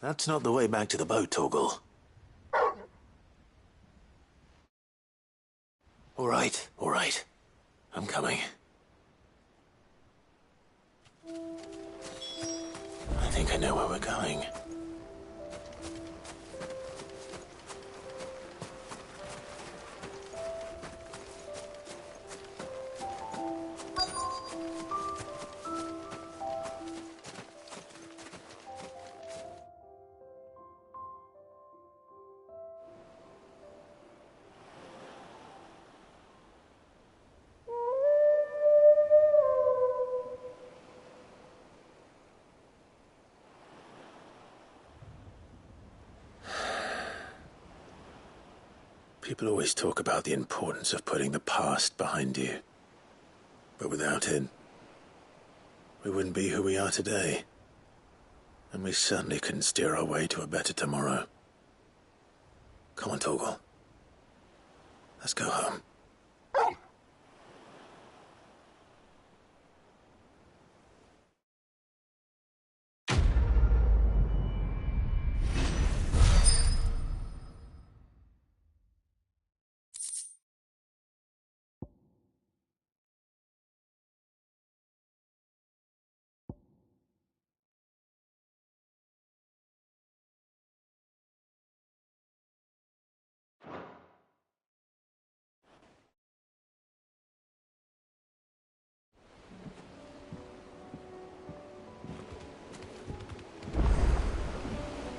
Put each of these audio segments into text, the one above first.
That's not the way back to the boat, Torgal. All right. I'm coming. I think I know where we're going. People always talk about the importance of putting the past behind you. But without it, we wouldn't be who we are today. And we certainly couldn't steer our way to a better tomorrow. Come on, Torgal. Let's go home.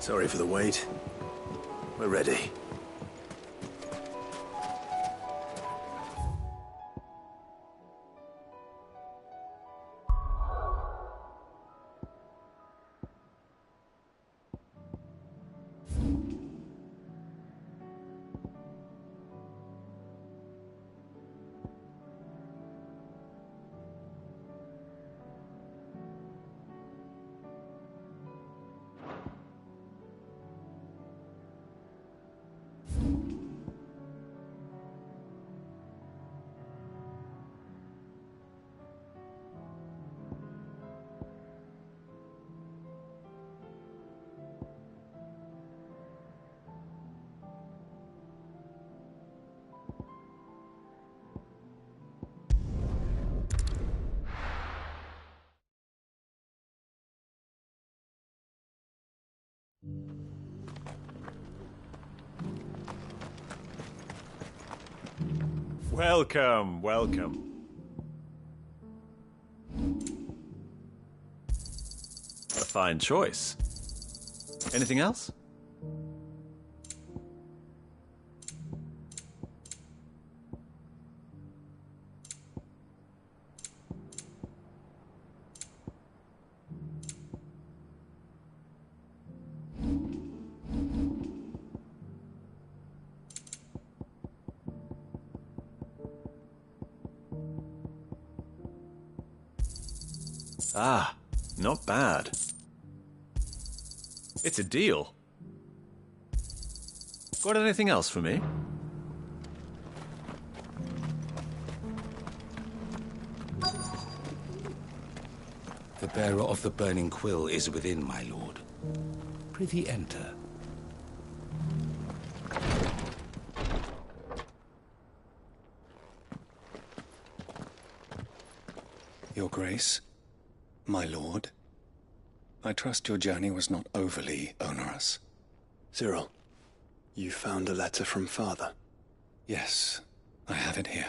Sorry for the wait. We're ready. Welcome, welcome. A fine choice. Anything else? Ah, not bad. It's a deal. Got anything else for me? The bearer of the burning quill is within, my lord. Prithee enter. Your Grace, my lord, I trust your journey was not overly onerous. Cyril, you found a letter from Father? Yes, I have it here.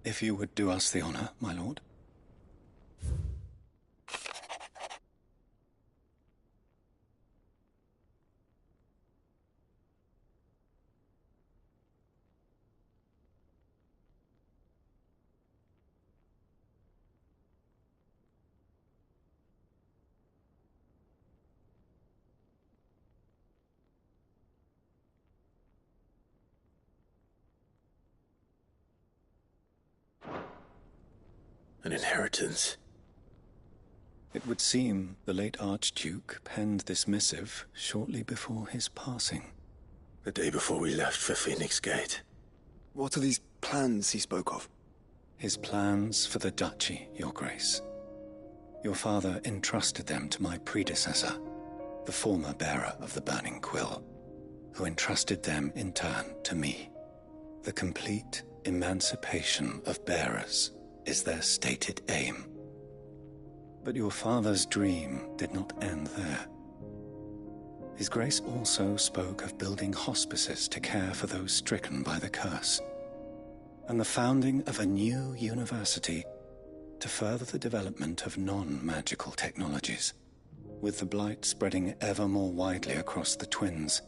If you would do us the honor, my lord. An inheritance. It would seem the late Archduke penned this missive shortly before his passing. The day before we left for Phoenix Gate. What are these plans he spoke of? His plans for the duchy, Your Grace. Your father entrusted them to my predecessor, the former bearer of the Burning Quill, who entrusted them in turn to me. The complete emancipation of bearers is their stated aim. But your father's dream did not end there. His Grace also spoke of building hospices to care for those stricken by the curse, and the founding of a new university to further the development of non-magical technologies. With the blight spreading ever more widely across the twins,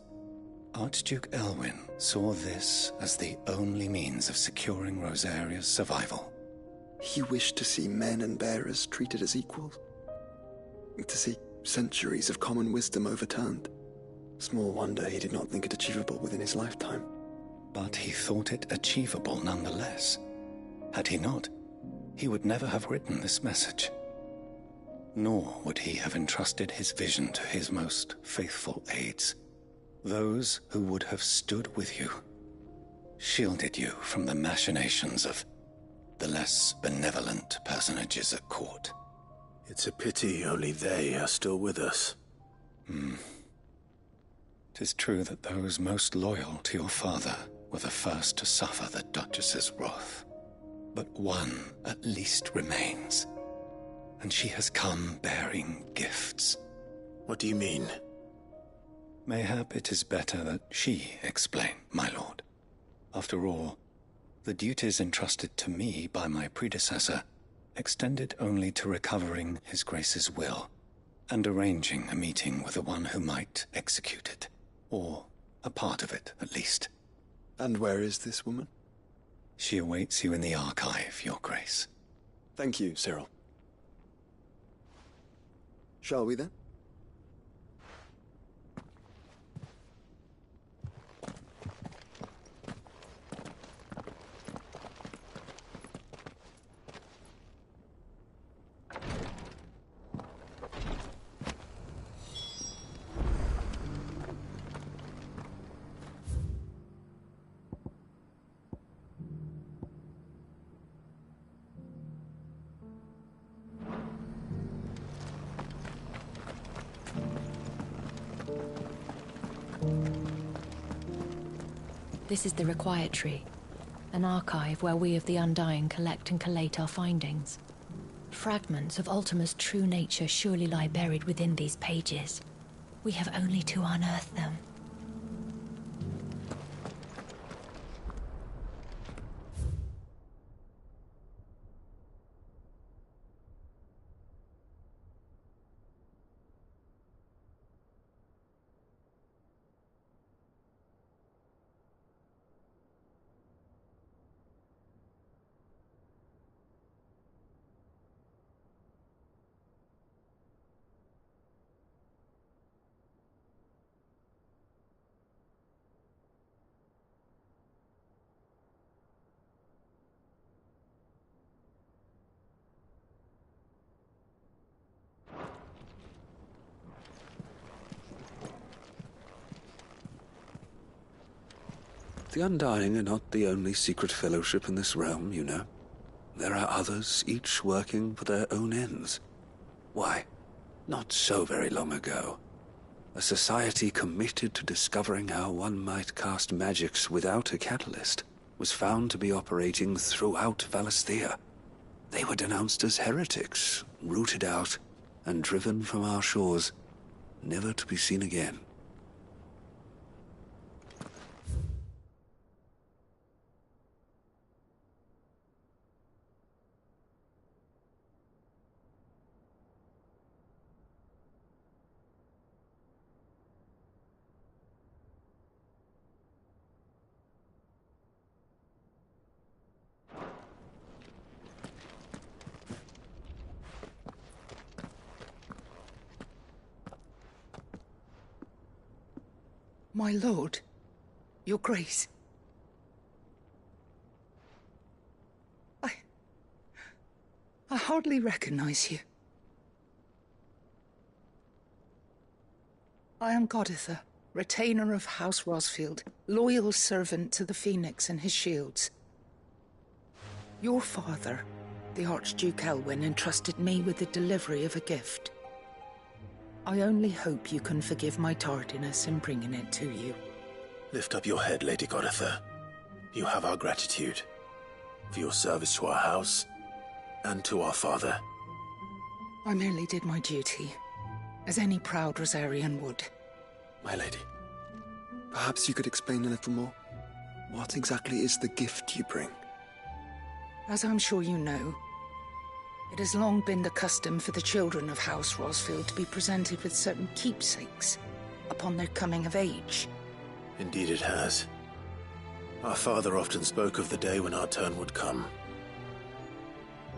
Archduke Elwyn saw this as the only means of securing Rosaria's survival. He wished to see men and bearers treated as equals. To see centuries of common wisdom overturned. Small wonder he did not think it achievable within his lifetime. But he thought it achievable nonetheless. Had he not, he would never have written this message. Nor would he have entrusted his vision to his most faithful aides, those who would have stood with you, shielded you from the machinations of the less benevolent personages at court. It's a pity only they are still with us. 'Tis true that those most loyal to your father were the first to suffer the Duchess's wrath. But one at least remains, and she has come bearing gifts. What do you mean? Mayhap it is better that she explain, my lord. After all, the duties entrusted to me by my predecessor extended only to recovering His Grace's will and arranging a meeting with the one who might execute it, or a part of it at least. And where is this woman? She awaits you in the archive, Your Grace. Thank you, Cyril. Shall we then? This is the Required Tree, an archive where we of the Undying collect and collate our findings. Fragments of Ultima's true nature surely lie buried within these pages. We have only to unearth them. The Undying are not the only secret fellowship in this realm, you know. There are others, each working for their own ends. Why, not so very long ago, a society committed to discovering how one might cast magics without a catalyst was found to be operating throughout Valisthea. They were denounced as heretics, rooted out, and driven from our shores, never to be seen again. My lord, your grace. I hardly recognize you. I am Goditha, retainer of House Rosfield, loyal servant to the Phoenix and his shields. Your father, the Archduke Elwyn, entrusted me with the delivery of a gift. I only hope you can forgive my tardiness in bringing it to you. Lift up your head, Lady Goditha. You have our gratitude for your service to our house and to our father. I merely did my duty, as any proud Rosarian would. My lady, perhaps you could explain a little more. What exactly is the gift you bring? As I'm sure you know, it has long been the custom for the children of House Rosfield to be presented with certain keepsakes upon their coming of age. Indeed it has. Our father often spoke of the day when our turn would come.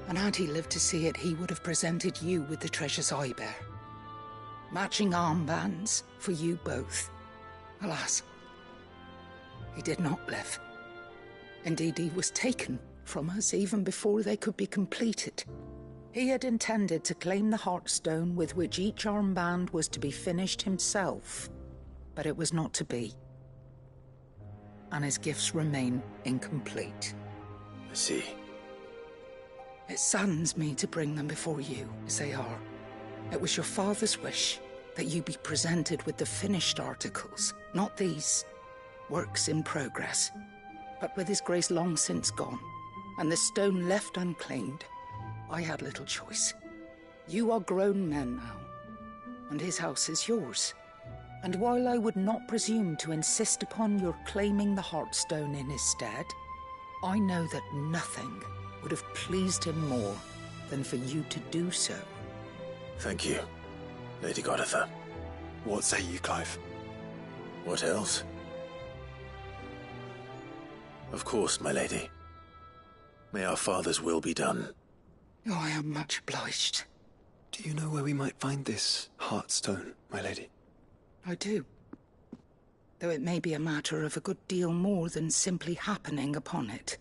And had he lived to see it, he would have presented you with the treasures I bear. Matching armbands for you both. Alas, he did not live. Indeed, he was taken from us even before they could be completed. He had intended to claim the Heartstone with which each armband was to be finished himself, but it was not to be. And his gifts remain incomplete. I see. It saddens me to bring them before you, as they are. It was your father's wish that you be presented with the finished articles, not these works in progress. But with his grace long since gone, and the stone left unclaimed, I had little choice. You are grown men now, and his house is yours. And while I would not presume to insist upon your claiming the Heartstone in his stead, I know that nothing would have pleased him more than for you to do so. Thank you, Lady Goditha. What say you, Clive? What else? Of course, my lady. May our father's will be done. Oh, I am much obliged. Do you know where we might find this Heartstone, my lady? I do. Though it may be a matter of a good deal more than simply happening upon it.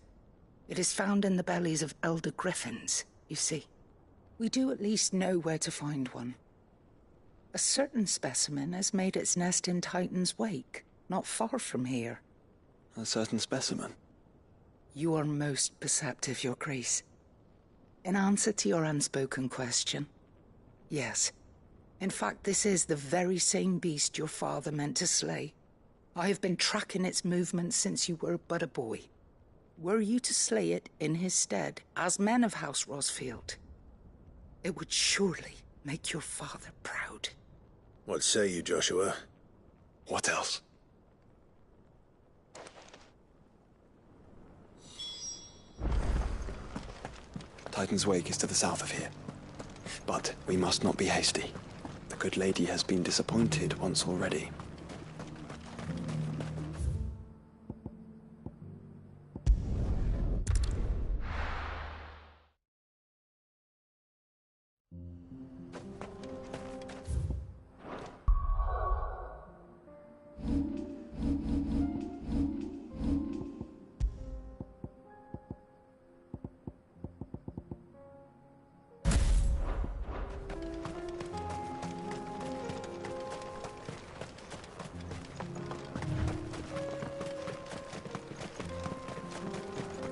It is found in the bellies of elder griffins, you see. We do at least know where to find one. A certain specimen has made its nest in Titan's Wake, not far from here. A certain specimen? You are most perceptive, Your Grace. In answer to your unspoken question, yes. In fact, this is the very same beast your father meant to slay. I have been tracking its movements since you were but a boy. Were you to slay it in his stead, as men of House Rosfield, it would surely make your father proud. What say you, Joshua? What else? Titan's Wake is to the south of here. But we must not be hasty. The good lady has been disappointed once already.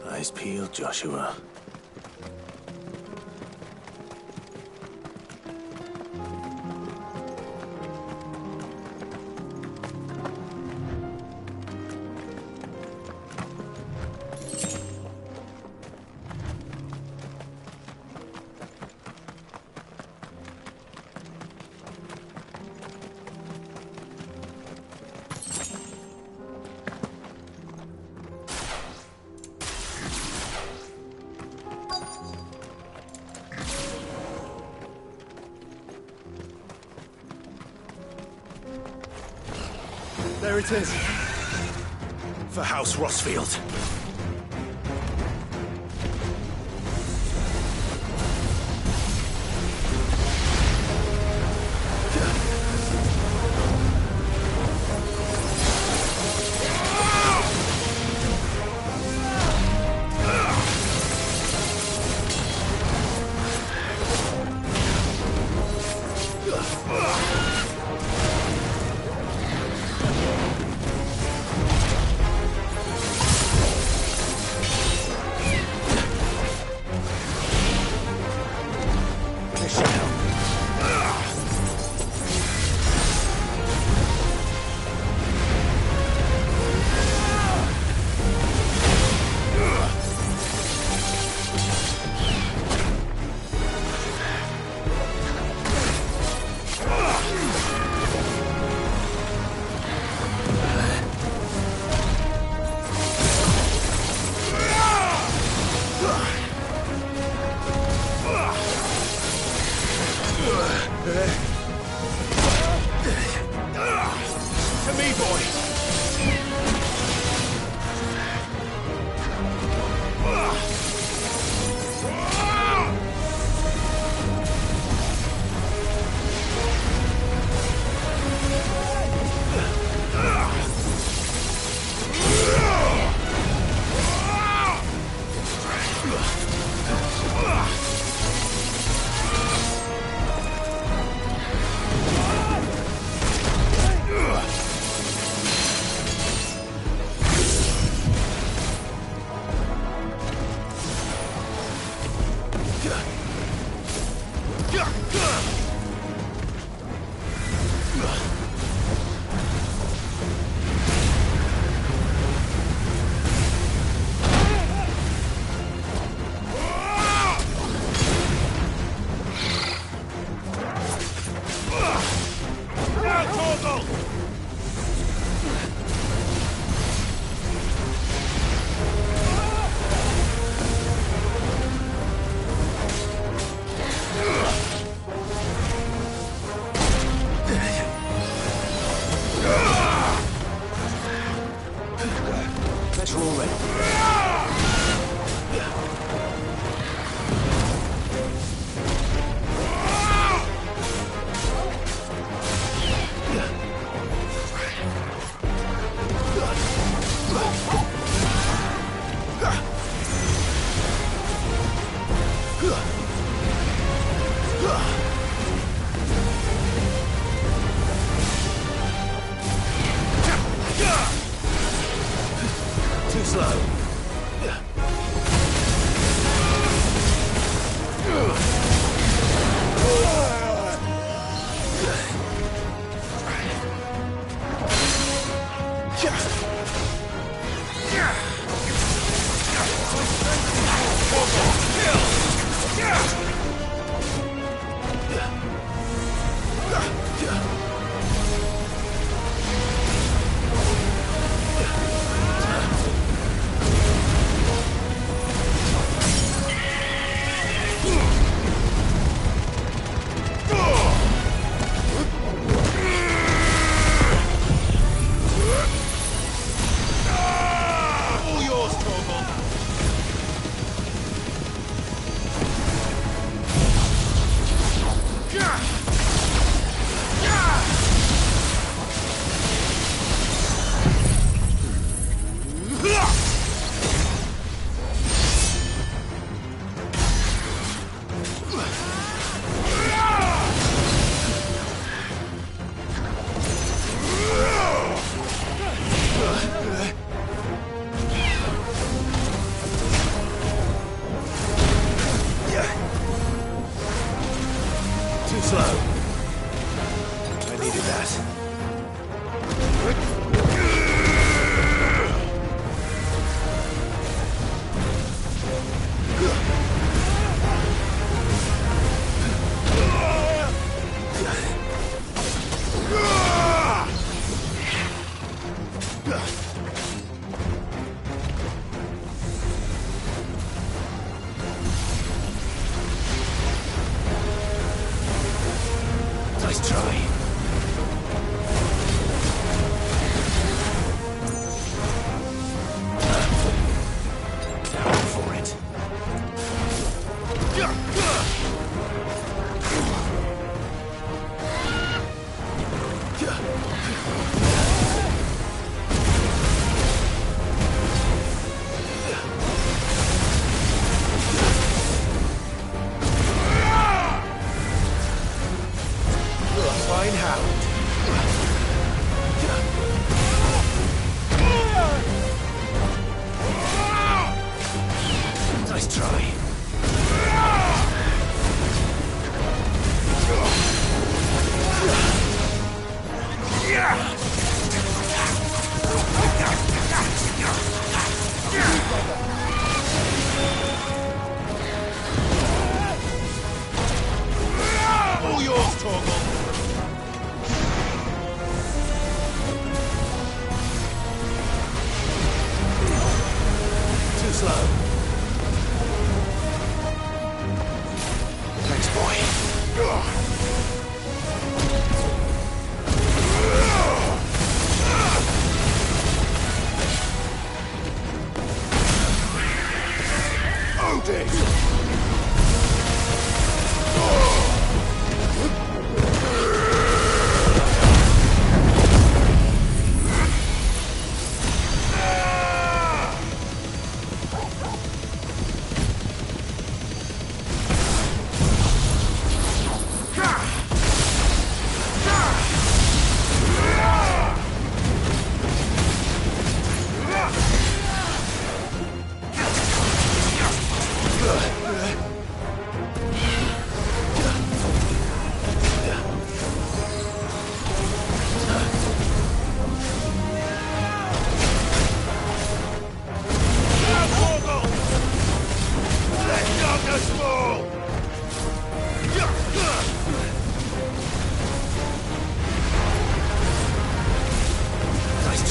Eyes peeled, Joshua. There it is. For House Rosfield.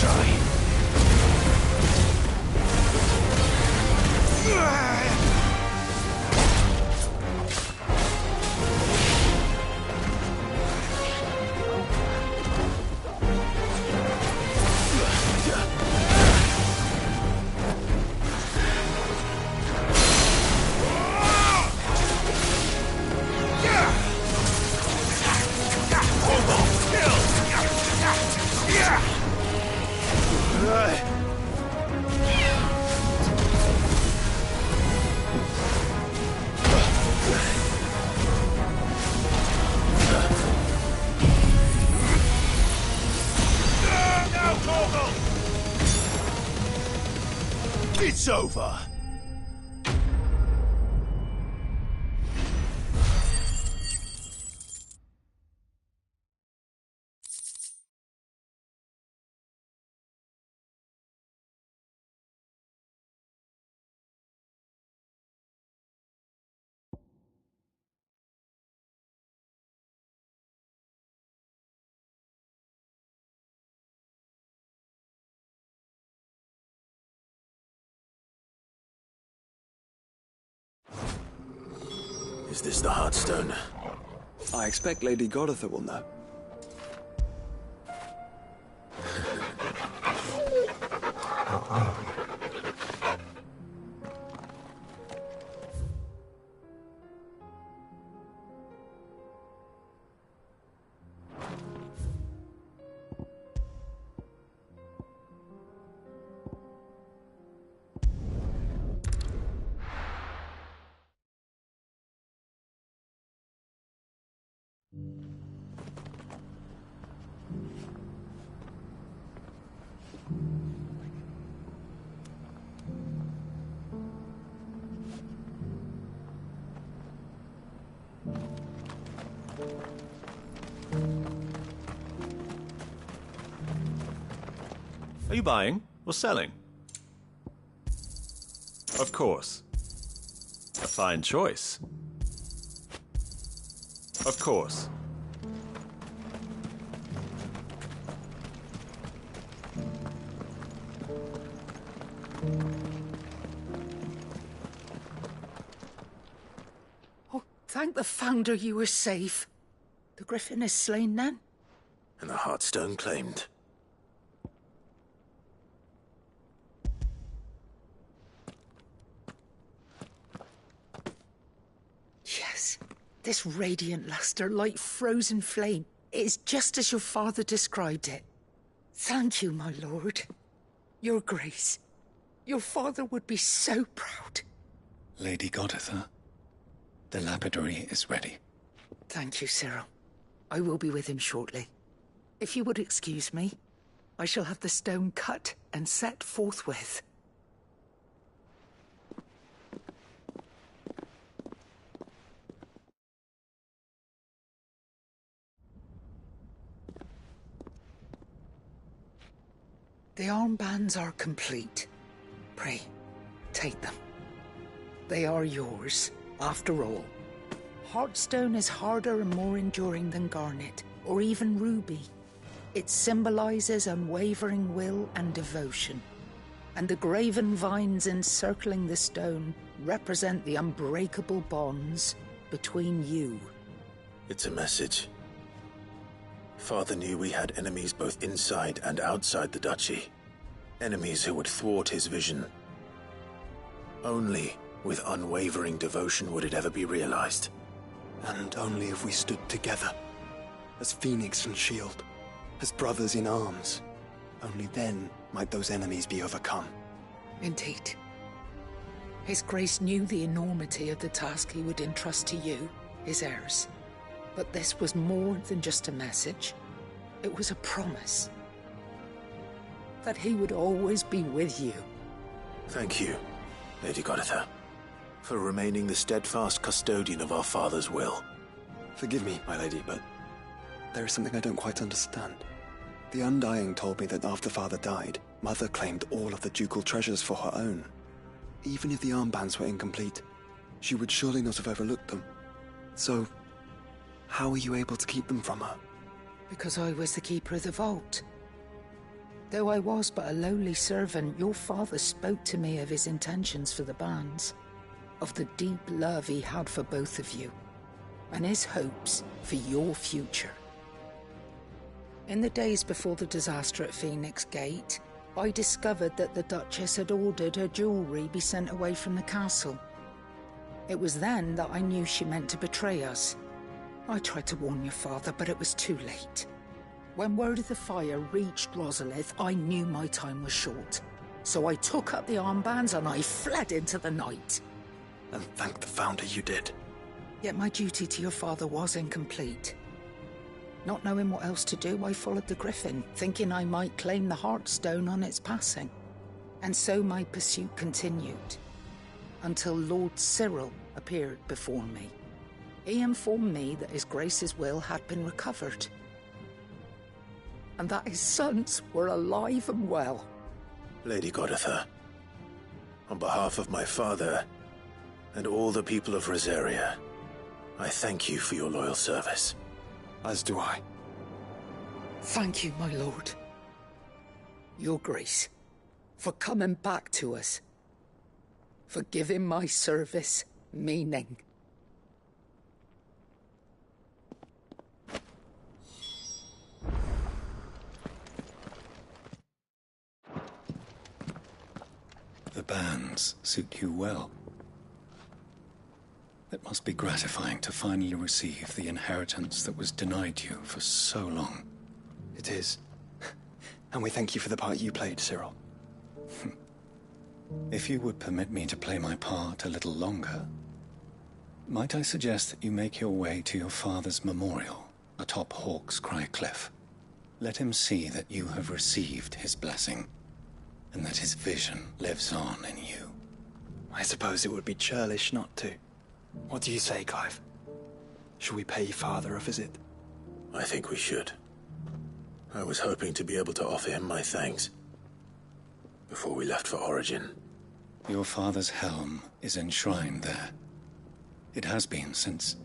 try. It's over. Is this the Heartstone? I expect Lady Goditha will know. Are you buying or selling? Of course. A fine choice. Of course. Oh, thank the Founder you were safe. The Griffin is slain then? And the Heartstone claimed. Yes. This radiant luster like frozen flame. It is just as your father described it. Thank you, my lord. Your Grace. Your father would be so proud. Lady Goditha, the lapidary is ready. Thank you, Cyril. I will be with him shortly. If you would excuse me, I shall have the stone cut and set forthwith. The armbands are complete. Pray, take them. They are yours, after all. Heartstone is harder and more enduring than garnet, or even ruby. It symbolizes unwavering will and devotion. And the graven vines encircling the stone represent the unbreakable bonds between you. It's a message. Father knew we had enemies both inside and outside the duchy. Enemies who would thwart his vision. Only with unwavering devotion would it ever be realized. And only if we stood together, as Phoenix and Shield, as brothers in arms. Only then might those enemies be overcome. Indeed. His Grace knew the enormity of the task he would entrust to you, his heirs. But this was more than just a message. It was a promise. That he would always be with you. Thank you, Lady Goditha, for remaining the steadfast custodian of our father's will. Forgive me, my lady, but there is something I don't quite understand. The Undying told me that after Father died, Mother claimed all of the ducal treasures for her own. Even if the armbands were incomplete, she would surely not have overlooked them. So, how were you able to keep them from her? Because I was the keeper of the vault. Though I was but a lowly servant, your father spoke to me of his intentions for the bands, of the deep love he had for both of you, and his hopes for your future. In the days before the disaster at Phoenix Gate, I discovered that the Duchess had ordered her jewelry be sent away from the castle. It was then that I knew she meant to betray us. I tried to warn your father, but it was too late. When word of the fire reached Rosalith, I knew my time was short. So I took up the armbands and I fled into the night. And thank the Founder you did. Yet my duty to your father was incomplete. Not knowing what else to do, I followed the Griffin, thinking I might claim the Heartstone on its passing. And so my pursuit continued, until Lord Cyril appeared before me. He informed me that His Grace's will had been recovered, and that his sons were alive and well. Lady Goditha, on behalf of my father and all the people of Rosaria, I thank you for your loyal service. As do I. Thank you, my lord. Your Grace, for coming back to us, for giving my service meaning. The bands suit you well. It must be gratifying to finally receive the inheritance that was denied you for so long. It is. And we thank you for the part you played, Cyril. If you would permit me to play my part a little longer, might I suggest that you make your way to your father's memorial atop Hawk's Cry Cliff? Let him see that you have received his blessing, and that his vision lives on in you. I suppose it would be churlish not to. What do you say, Clive? Shall we pay Father a visit? I think we should. I was hoping to be able to offer him my thanks before we left for Origin. Your father's helm is enshrined there. It has been since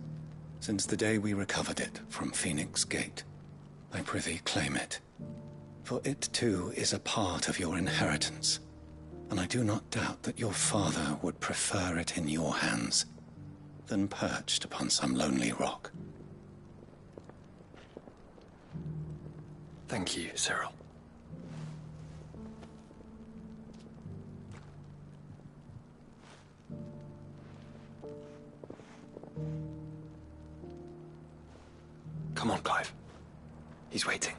the day we recovered it from Phoenix Gate. I prithee claim it, for it too is a part of your inheritance, and I do not doubt that your father would prefer it in your hands than perched upon some lonely rock. Thank you, Cyril. Come on, Clive. He's waiting.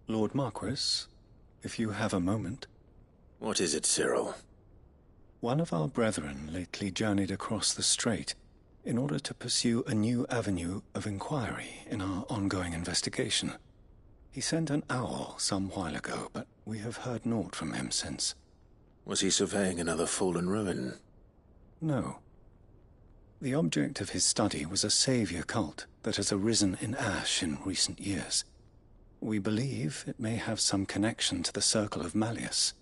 Lord Marquis, if you have a moment. What is it, Cyril? One of our brethren lately journeyed across the strait in order to pursue a new avenue of inquiry in our ongoing investigation. He sent an owl some while ago, but we have heard naught from him since. Was he surveying another fallen ruin? No. The object of his study was a savior cult that has arisen in Ash in recent years. We believe it may have some connection to the Circle of Malleus,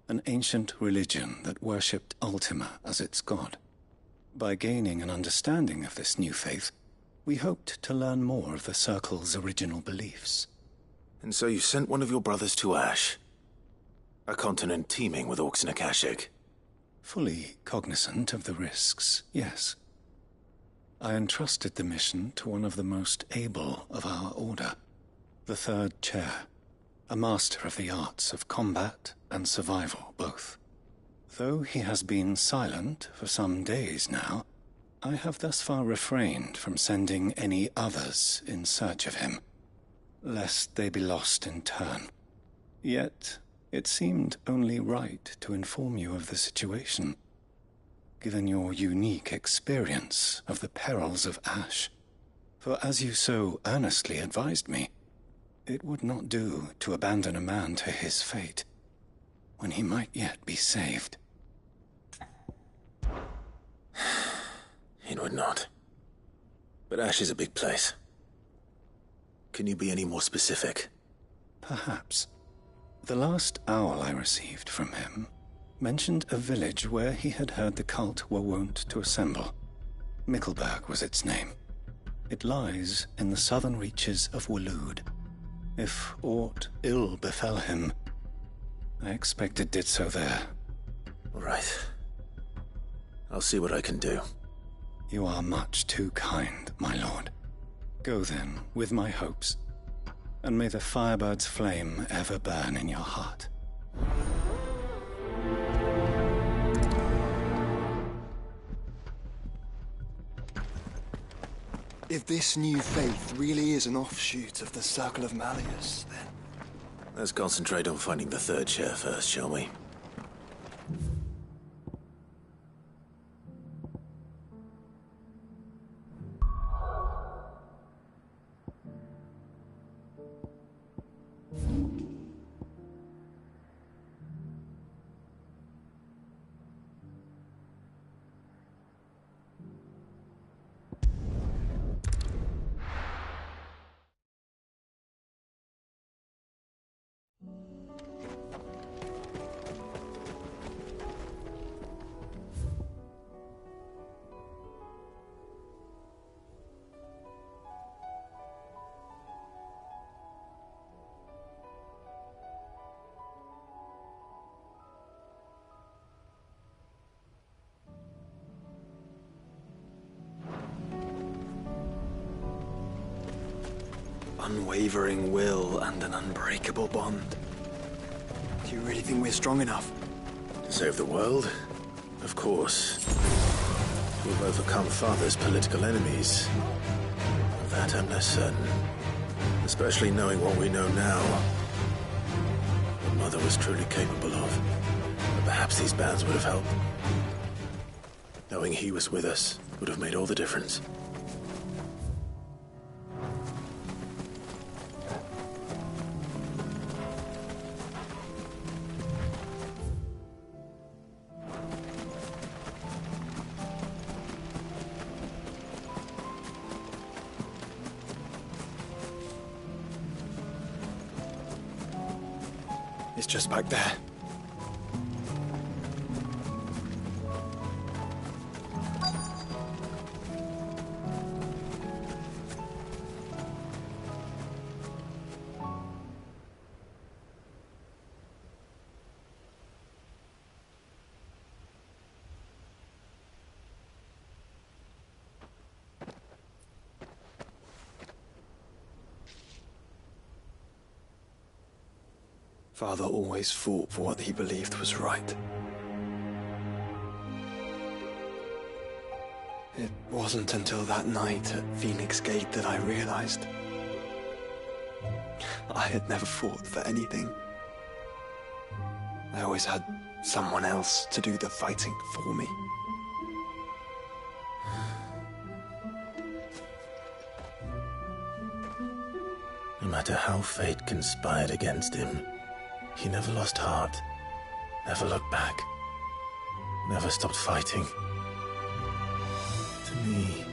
an ancient religion that worshipped Ultima as its god. By gaining an understanding of this new faith, we hoped to learn more of the Circle's original beliefs. And so you sent one of your brothers to Ash, a continent teeming with orcs and Akashic. Fully cognizant of the risks, yes. I entrusted the mission to one of the most able of our order, the Third Chair, a master of the arts of combat and survival both. Though he has been silent for some days now, I have thus far refrained from sending any others in search of him. lest they be lost in turn. Yet, it seemed only right to inform you of the situation, given your unique experience of the perils of Ash. For as you so earnestly advised me, it would not do to abandon a man to his fate, when he might yet be saved. It would not. But Ash is a big place. Can you be any more specific? Perhaps. The last owl I received from him mentioned a village where he had heard the cult were wont to assemble. Mickleburg was its name. It lies in the southern reaches of Waloed. If aught ill befell him, I expect it did so there. Right. I'll see what I can do. You are much too kind, my lord. Go then, with my hopes, and may the Firebird's flame ever burn in your heart. If this new faith really is an offshoot of the Circle of Malleus, then... Let's concentrate on finding the third chair first, shall we? Unwavering will and an unbreakable bond. Do you really think we're strong enough? To save the world? Of course. We've overcome Father's political enemies. Of that I'm less certain. Especially knowing what we know now. What Mother was truly capable of. But perhaps these bands would have helped. Knowing he was with us would have made all the difference. It's just back there. Father always fought for what he believed was right. It wasn't until that night at Phoenix Gate that I realized I had never fought for anything. I always had someone else to do the fighting for me. No matter how fate conspired against him, he never lost heart, never looked back, never stopped fighting. To me,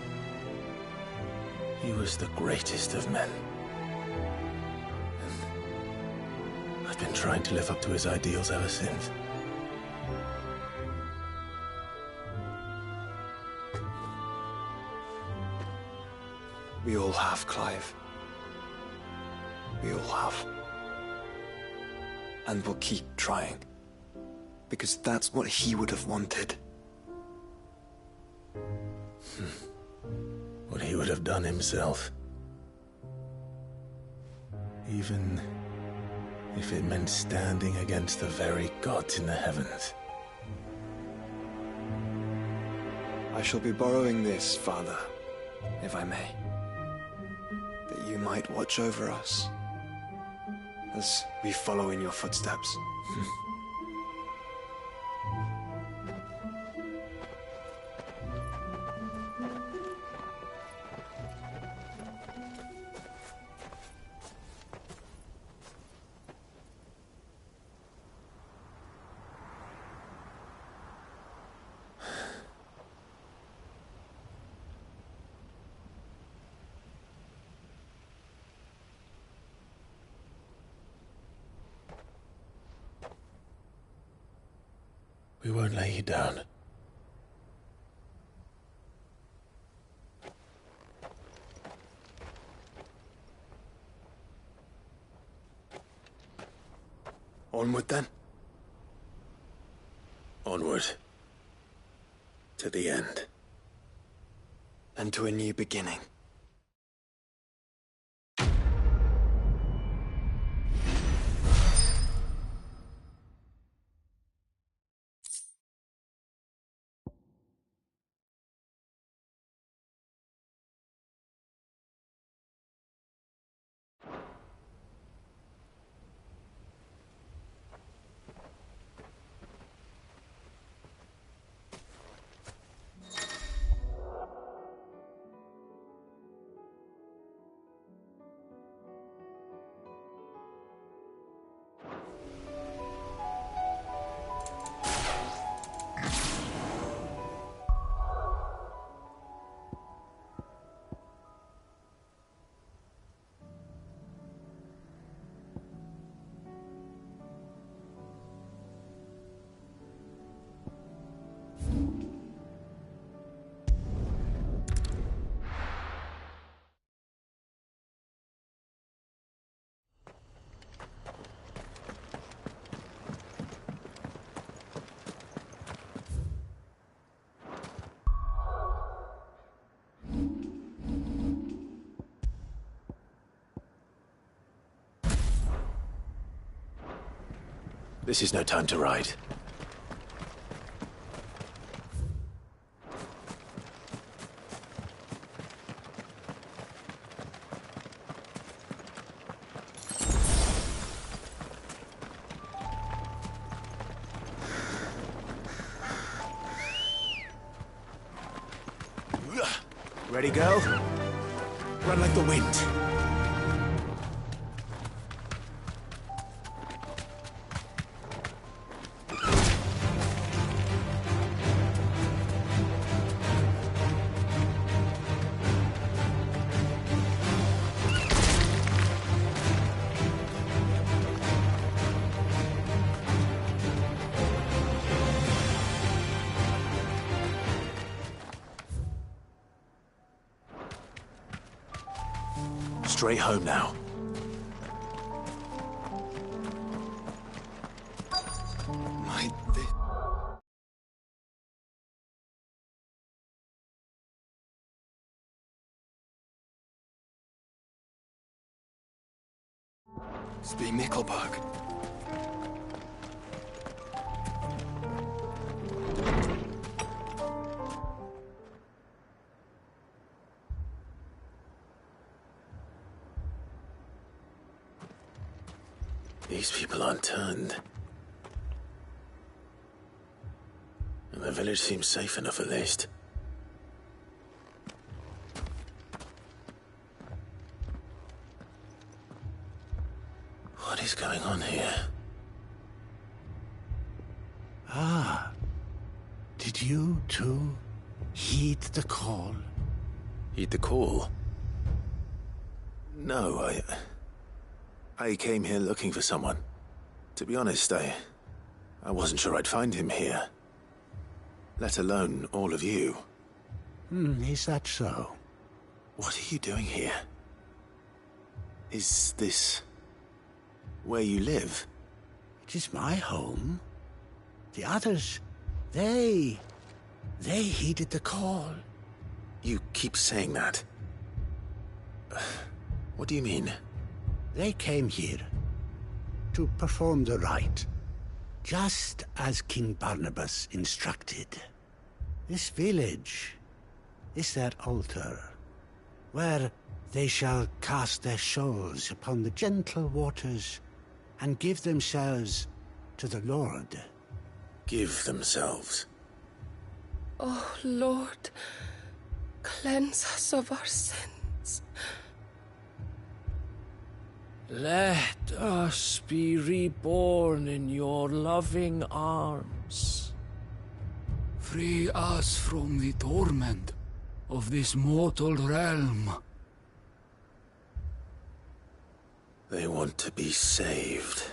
he was the greatest of men. And I've been trying to live up to his ideals ever since. We all have, Clive. We all have. And we'll keep trying. Because that's what he would have wanted. What he would have done himself. Even if it meant standing against the very gods in the heavens. I shall be borrowing this, Father, if I may. That you might watch over us as we follow in your footsteps. We won't lay you down. Onward then. Onward. To the end. And to a new beginning. This is no time to ride. Ready, go? Run like the wind. Straight home now. Speak Nickelberg. These people aren't turned. And the village seems safe enough at least. What is going on here? Ah, did you too heed the call? Heed the call? No, I came here looking for someone. To be honest, I wasn't sure I'd find him here. Let alone all of you. Is that so? What are you doing here? Is this where you live? It is my home. The others, they heeded the call. You keep saying that. What do you mean? They came here to perform the rite, just as King Barnabas instructed. This village is their altar, where they shall cast their shoals upon the gentle waters and give themselves to the Lord. Give themselves. Oh, Lord, cleanse us of our sins. Let us be reborn in your loving arms. Free us from the torment of this mortal realm. They want to be saved.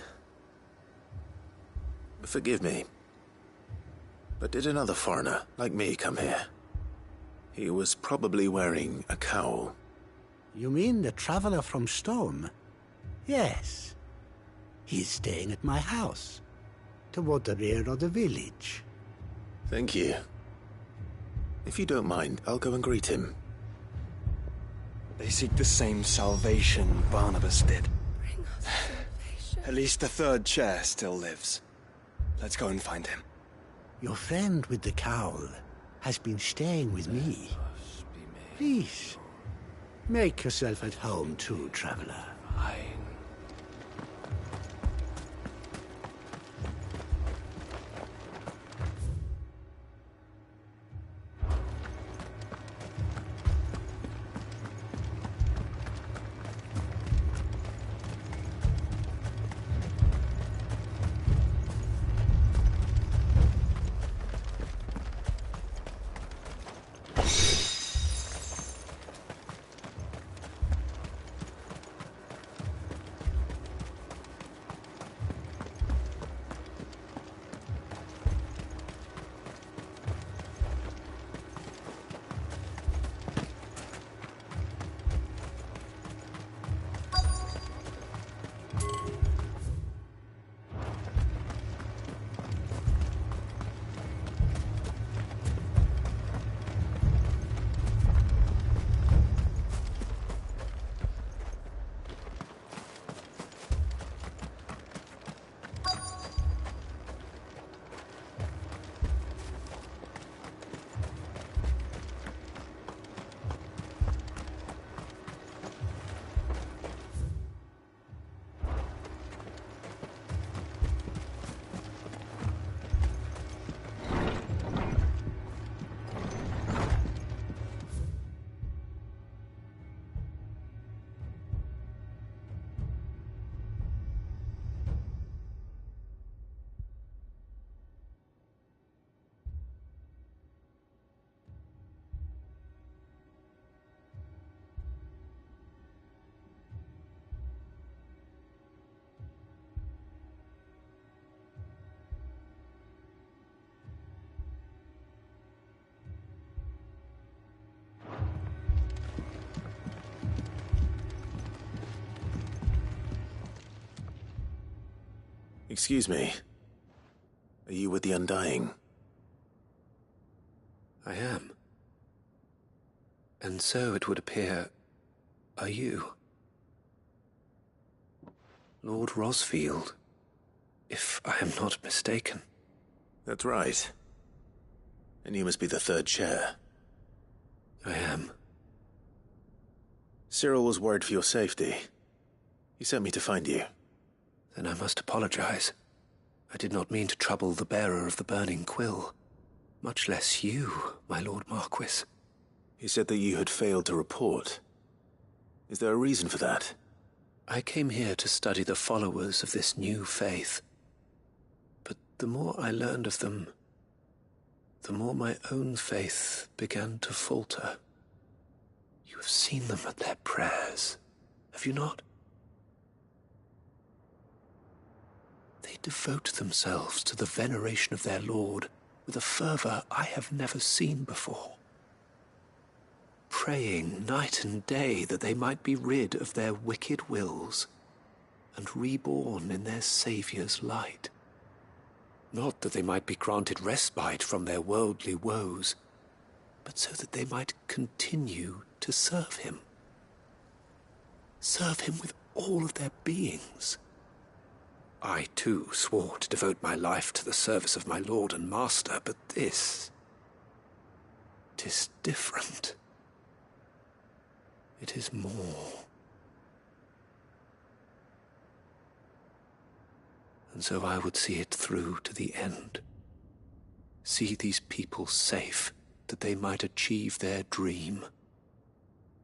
Forgive me, but did another foreigner like me come here? He was probably wearing a cowl. You mean the traveler from Stone? Yes. He's staying at my house, toward the rear of the village. Thank you. If you don't mind, I'll go and greet him. They seek the same salvation Barnabas did. Bring us salvation. At least the third chair still lives. Let's go and find him. Your friend with the cowl has been staying with me. Please, make yourself at home too, traveler. Excuse me. Are you with the Undying? I am. And so it would appear, are you? Lord Rosfield, if I am not mistaken. That's right. And you must be the third chair. I am. Cyril was worried for your safety. He sent me to find you. Then I must apologize. I did not mean to trouble the bearer of the burning quill. Much less you, my Lord Marquis. He said that you had failed to report. Is there a reason for that? I came here to study the followers of this new faith. But the more I learned of them, the more my own faith began to falter. You have seen them at their prayers, have you not? They devote themselves to the veneration of their Lord with a fervor I have never seen before. Praying night and day that they might be rid of their wicked wills and reborn in their Saviour's light. Not that they might be granted respite from their worldly woes, but so that they might continue to serve him. Serve him with all of their beings. I, too, swore to devote my life to the service of my Lord and Master, but this... 'tis different. It is more. and so I would see it through to the end. See these people safe, that they might achieve their dream,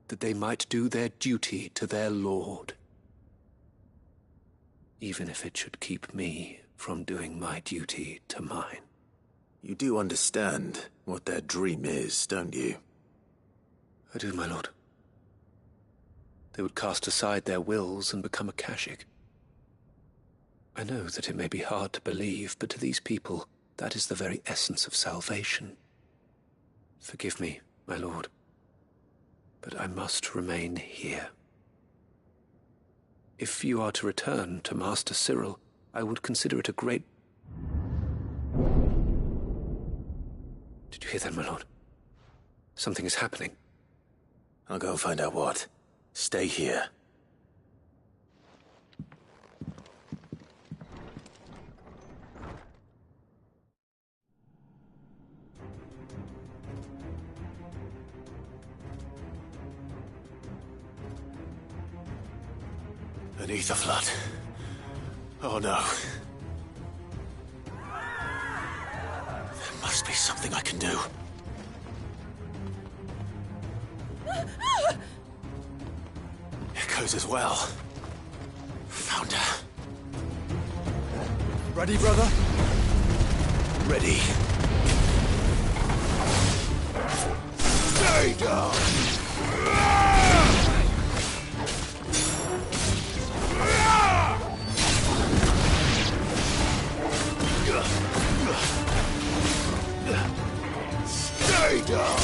that they might do their duty to their lord, even if it should keep me from doing my duty to mine. You do understand what their dream is, don't you? I do, my lord. They would cast aside their wills and become a Kashik. I know that it may be hard to believe, but to these people, that is the very essence of salvation. Forgive me, my lord, but I must remain here. If you are to return to Master Cyril, I would consider it a great... Did you hear that, my lord? Something is happening. I'll go and find out what. Stay here. An ether flood. Oh no. There must be something I can do. Echoes as well. Found her. Ready, brother? Ready. Stay down! Stay down!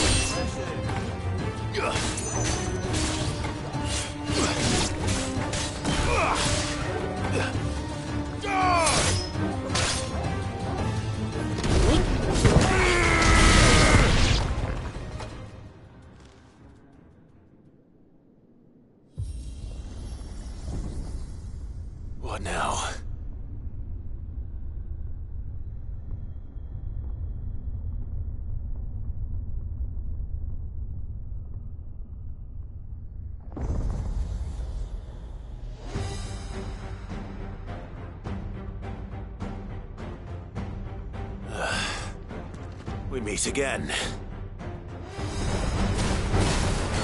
What now? We meet again.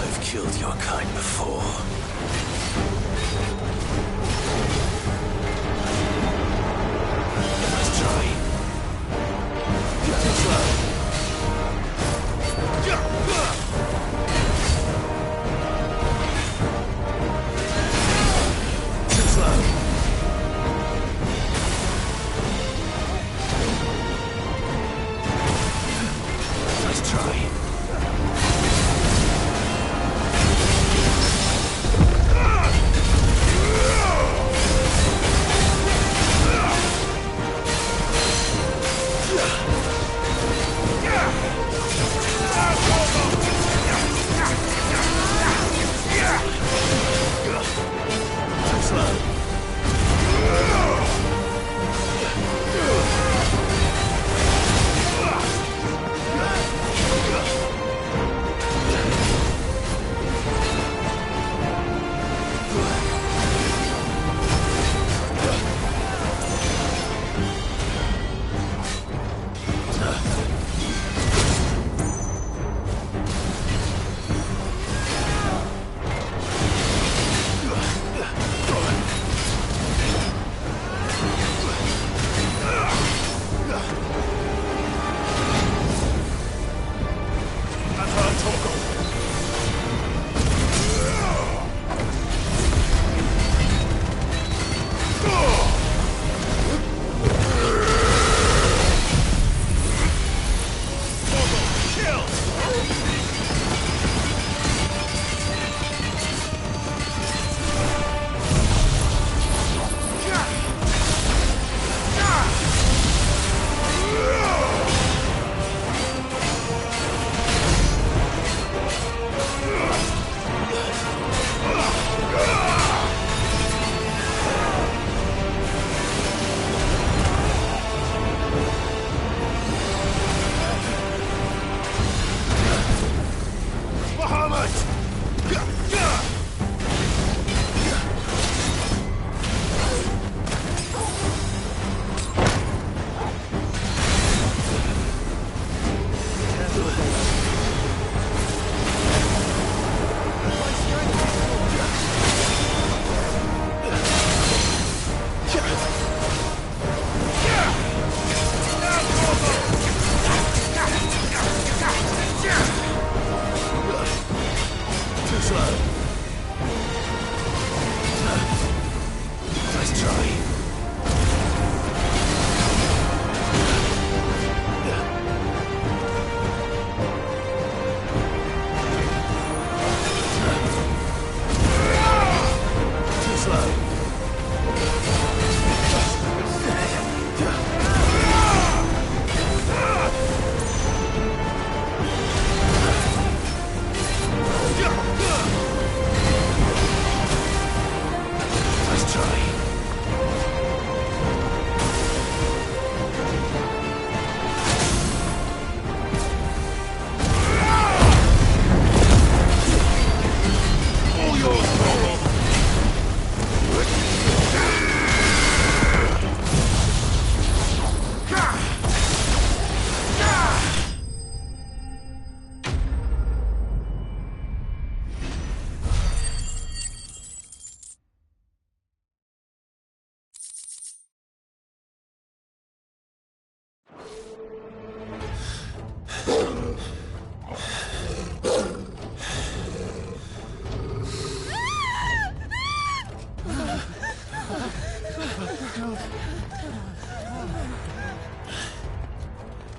I've killed your kind before. Let's try. Too slow. Too slow. Nice try.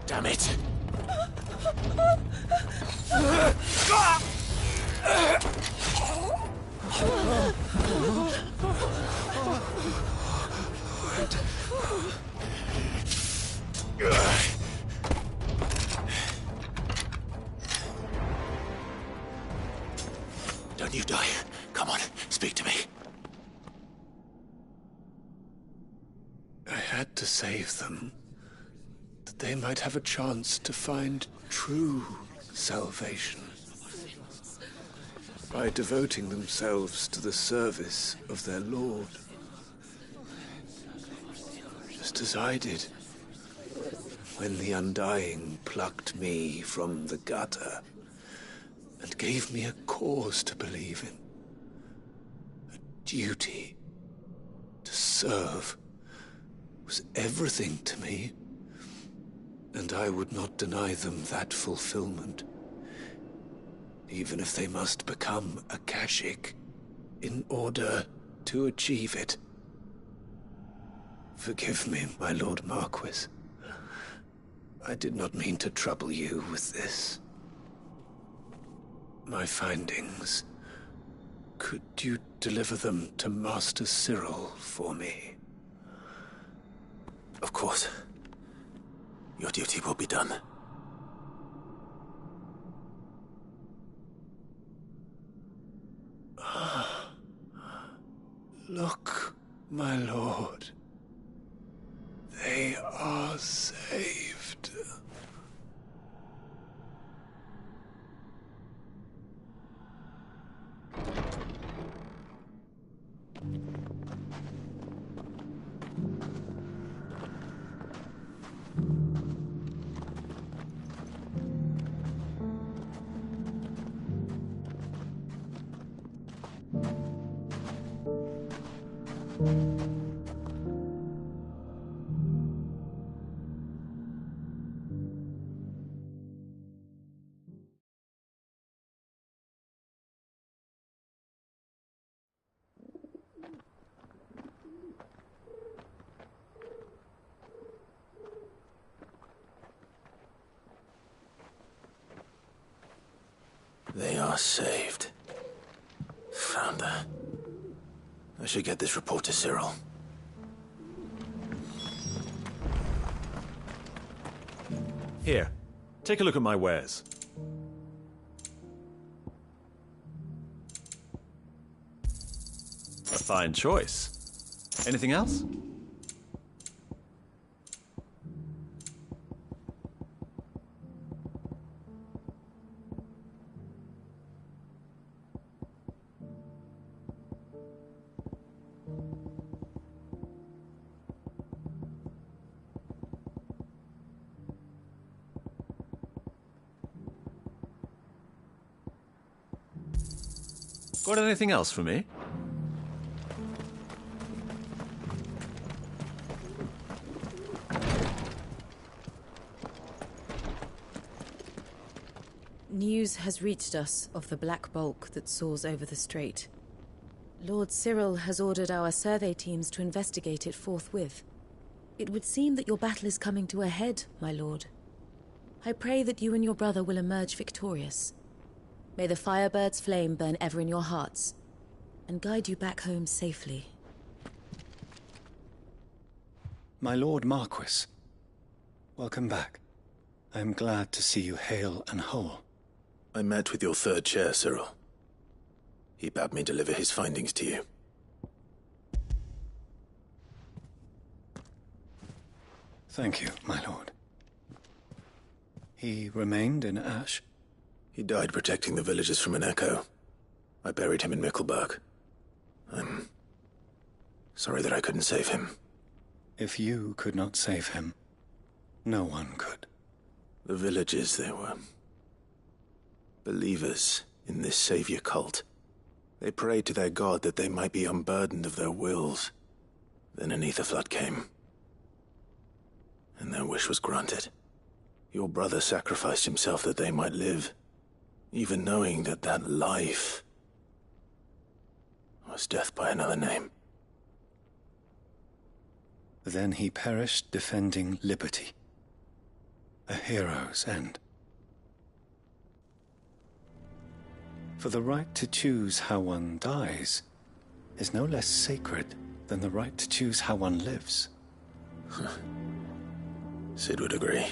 Damn it! Don't you die. Come on, speak to me. I had to save them, that they might have a chance to find true salvation. By devoting themselves to the service of their Lord. Just as I did when the Undying plucked me from the gutter and gave me a cause to believe in. A duty to serve was everything to me, and I would not deny them that fulfillment, even if they must become a Kashik in order to achieve it. Forgive me, my Lord Marquis. I did not mean to trouble you with this. My findings. Could you deliver them to Master Cyril for me? Of course. Your duty will be done. Look, my lord. They are saved. They are saved. Founder. I should get this report to Cyril. Here, take a look at my wares. A fine choice. Anything else? Got anything else for me? News has reached us of the black bulk that soars over the strait. Lord Cyril has ordered our survey teams to investigate it forthwith. It would seem that your battle is coming to a head, my lord. I pray that you and your brother will emerge victorious. May the Firebird's flame burn ever in your hearts, and guide you back home safely. My Lord Marquis, welcome back. I am glad to see you hale and whole. I met with your third chair, Cyril. He bade me deliver his findings to you. Thank you, my lord. He remained in Ash? He died protecting the villagers from an echo. I buried him in Mickelberg. I'm sorry that I couldn't save him. If you could not save him, no one could. The villagers, they were believers in this savior cult. They prayed to their god that they might be unburdened of their wills. Then an Aetherflood came, and their wish was granted. Your brother sacrificed himself that they might live, even knowing that that life was death by another name. Then he perished defending liberty. A hero's end. For the right to choose how one dies is no less sacred than the right to choose how one lives. Sid would agree.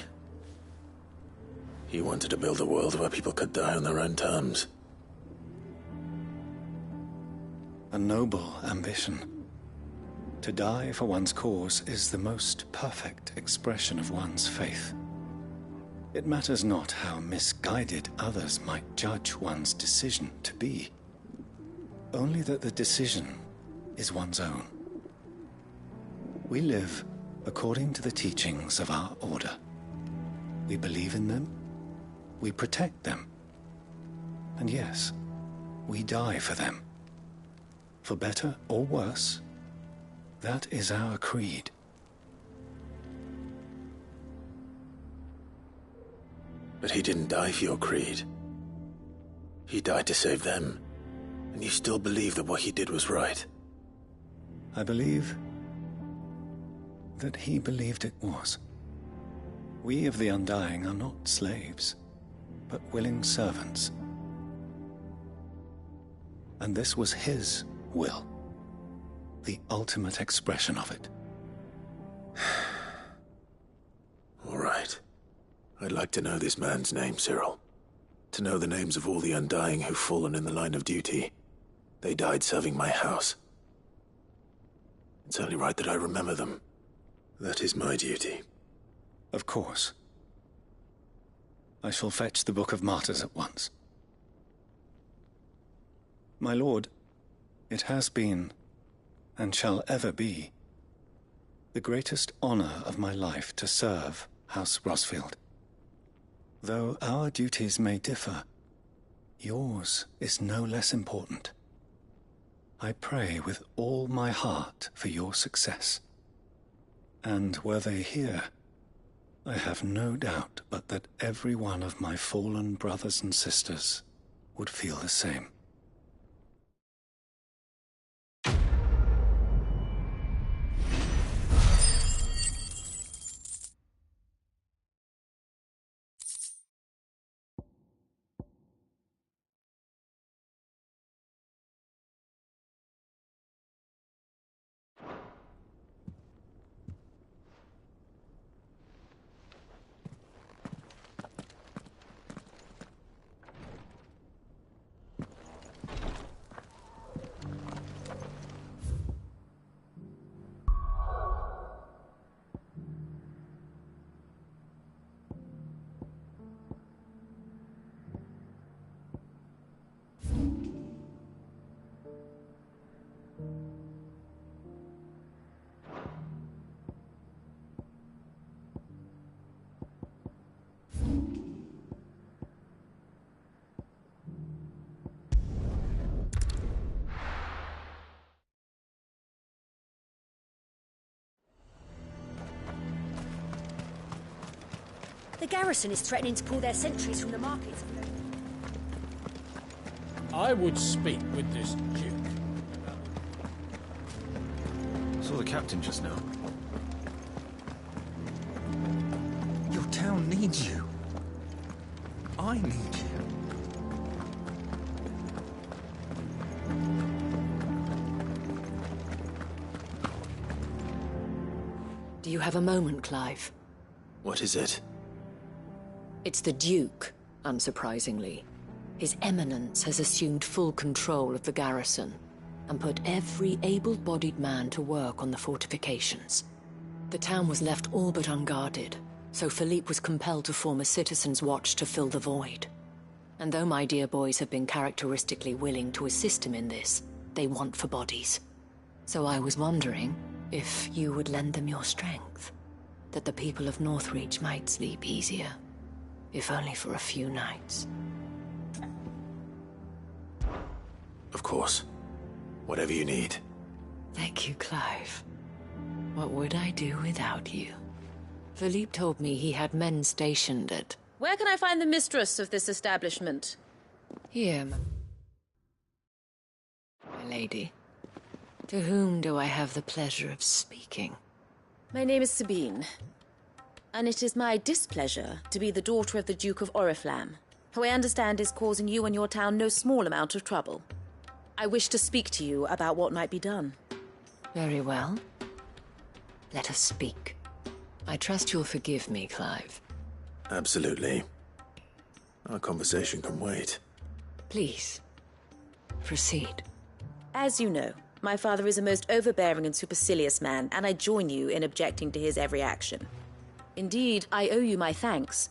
He wanted to build a world where people could die on their own terms. A noble ambition. To die for one's cause is the most perfect expression of one's faith. It matters not how misguided others might judge one's decision to be. Only that the decision is one's own. We live according to the teachings of our order. We believe in them, we protect them, and yes, we die for them. For better or worse, that is our creed. But he didn't die for your creed. He died to save them. And you still believe that what he did was right. I believe that he believed it was. We of the Undying are not slaves, but willing servants. And this was his will, the ultimate expression of it. All right. I'd like to know this man's name, Cyril. To know the names of all the Undying who've fallen in the line of duty. They died serving my house. It's only right that I remember them. That is my duty. Of course. I shall fetch the Book of Martyrs at once. My lord, it has been, and shall ever be, the greatest honor of my life to serve House Rosfield. Though our duties may differ, yours is no less important. I pray with all my heart for your success. And were they here, I have no doubt but that every one of my fallen brothers and sisters would feel the same. The garrison is threatening to pull their sentries from the markets. I would speak with this duke. Saw the captain just now. Your town needs you. I need you. Do you have a moment, Clive? What is it? It's the Duke, unsurprisingly. His Eminence has assumed full control of the garrison and put every able-bodied man to work on the fortifications. The town was left all but unguarded, so Philippe was compelled to form a citizens' watch to fill the void. And though my dear boys have been characteristically willing to assist him in this, they want for bodies. So I was wondering if you would lend them your strength, that the people of Northreach might sleep easier. If only for a few nights. Of course. Whatever you need. Thank you, Clive. What would I do without you? Philippe told me he had men stationed at... Where can I find the mistress of this establishment? Here, my lady. To whom do I have the pleasure of speaking? My name is Sabine, and it is my displeasure to be the daughter of the Duke of Oriflamme, who I understand is causing you and your town no small amount of trouble. I wish to speak to you about what might be done. Very well. Let us speak. I trust you'll forgive me, Clive. Absolutely. Our conversation can wait. Please, proceed. As you know, my father is a most overbearing and supercilious man, and I join you in objecting to his every action. Indeed, I owe you my thanks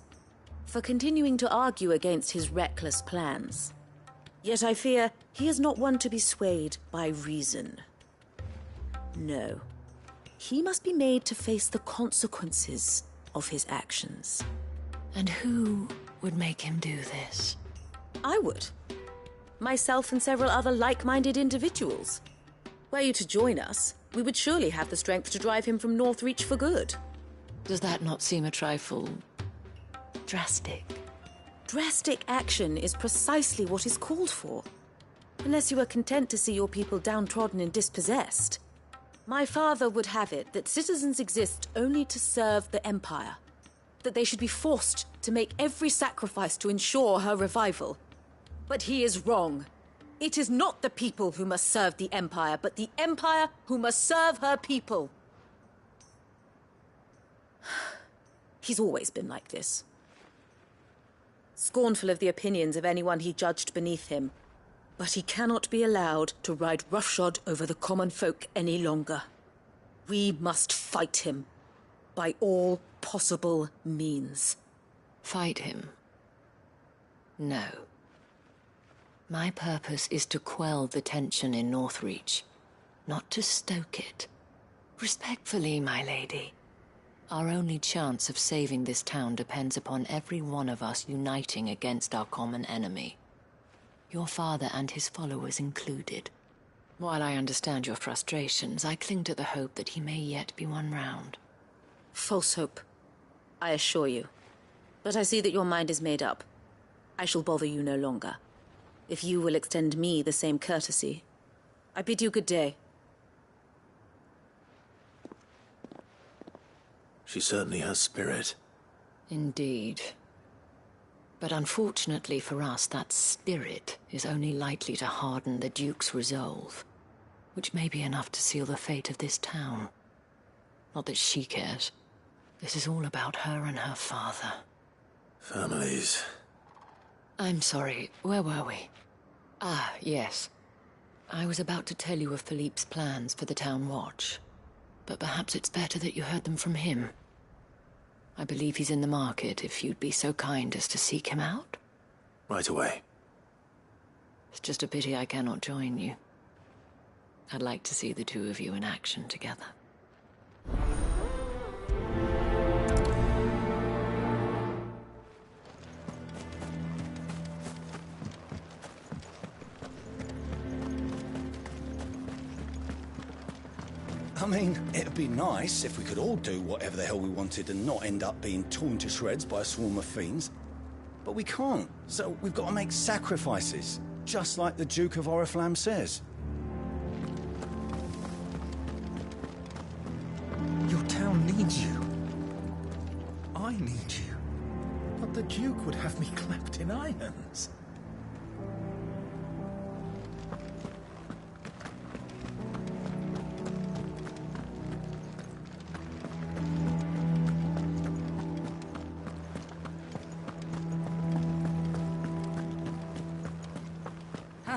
for continuing to argue against his reckless plans. Yet I fear he is not one to be swayed by reason. No. He must be made to face the consequences of his actions. And who would make him do this? I would. Myself and several other like-minded individuals. Were you to join us, we would surely have the strength to drive him from Northreach for good. Does that not seem a trifle drastic? Drastic action is precisely what is called for. Unless you are content to see your people downtrodden and dispossessed. My father would have it that citizens exist only to serve the Empire. That they should be forced to make every sacrifice to ensure her revival. But he is wrong. It is not the people who must serve the Empire, but the Empire who must serve her people. He's always been like this. Scornful of the opinions of anyone he judged beneath him. But he cannot be allowed to ride roughshod over the common folk any longer. We must fight him by all possible means. Fight him? No. My purpose is to quell the tension in Northreach, not to stoke it. Respectfully, my lady. Our only chance of saving this town depends upon every one of us uniting against our common enemy. Your father and his followers included. While I understand your frustrations, I cling to the hope that he may yet be won round. False hope, I assure you. But I see that your mind is made up. I shall bother you no longer. If you will extend me the same courtesy, I bid you good day. She certainly has spirit. Indeed. But unfortunately for us, that spirit is only likely to harden the Duke's resolve, which may be enough to seal the fate of this town. Not that she cares. This is all about her and her father. Families. I'm sorry, where were we? Ah, yes. I was about to tell you of Philippe's plans for the town watch, but perhaps it's better that you heard them from him. I believe he's in the market, if you'd be so kind as to seek him out. Right away. It's just a pity I cannot join you. I'd like to see the two of you in action together. I mean, it'd be nice if we could all do whatever the hell we wanted and not end up being torn to shreds by a swarm of fiends. But we can't, so we've got to make sacrifices, just like the Duke of Oriflamme says. Your town needs you. I need you. But the Duke would have me clapped in irons.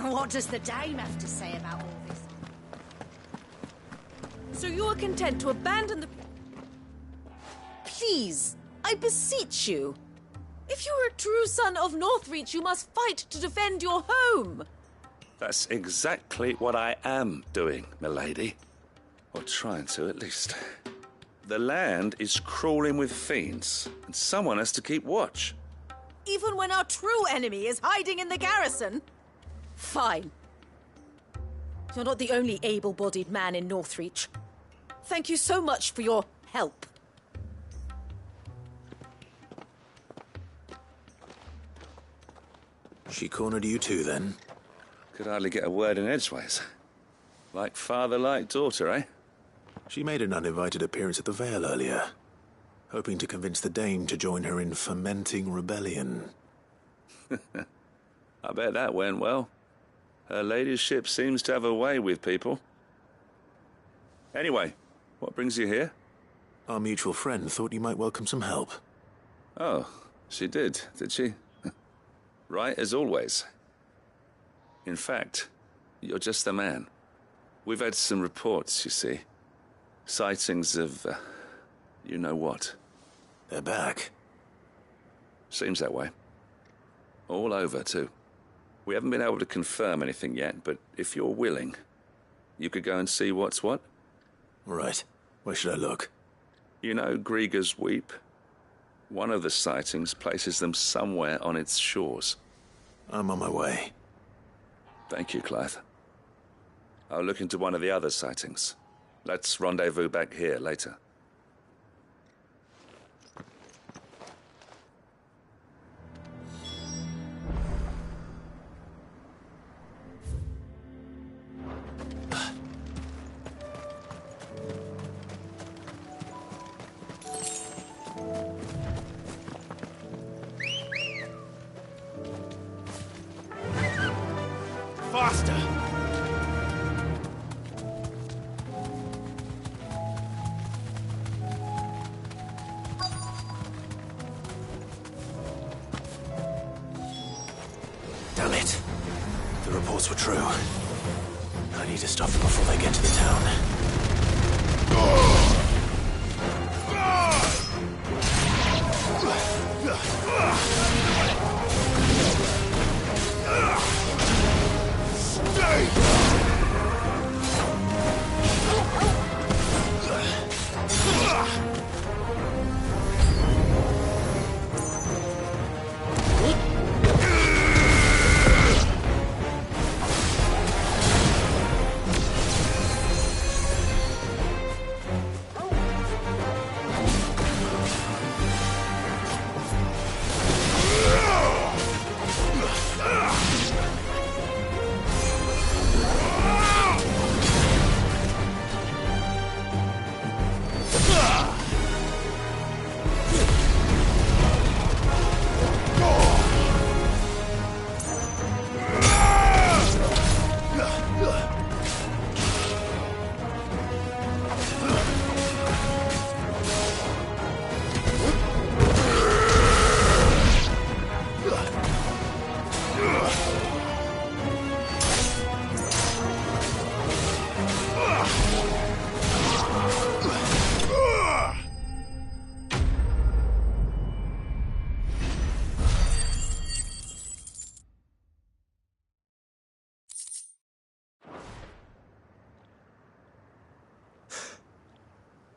What does the dame have to say about all this? So you are content to abandon the... Please, I beseech you. If you are a true son of Northreach, you must fight to defend your home. That's exactly what I am doing, milady. Or trying to, at least. The land is crawling with fiends, and someone has to keep watch. Even when our true enemy is hiding in the garrison? Fine. You're not the only able-bodied man in Northreach. Thank you so much for your help. She cornered you too, then? Could hardly get a word in edgeways. Like father, like daughter, eh? She made an uninvited appearance at the Vale earlier, hoping to convince the Dane to join her in fomenting rebellion. I bet that went well. Her ladyship seems to have a way with people. Anyway, what brings you here? Our mutual friend thought you might welcome some help. Oh, she did she? Right as always. In fact, you're just the man. We've had some reports, you see. Sightings of, you know what. They're back. Seems that way. All over, too. We haven't been able to confirm anything yet, but if you're willing, you could go and see what's what. Right. Where should I look? You know Grieger's Weep? One of the sightings places them somewhere on its shores. I'm on my way. Thank you, Clive. I'll look into one of the other sightings. Let's rendezvous back here later. Faster! Damn it. The reports were true. I need to stop them before they get to the town.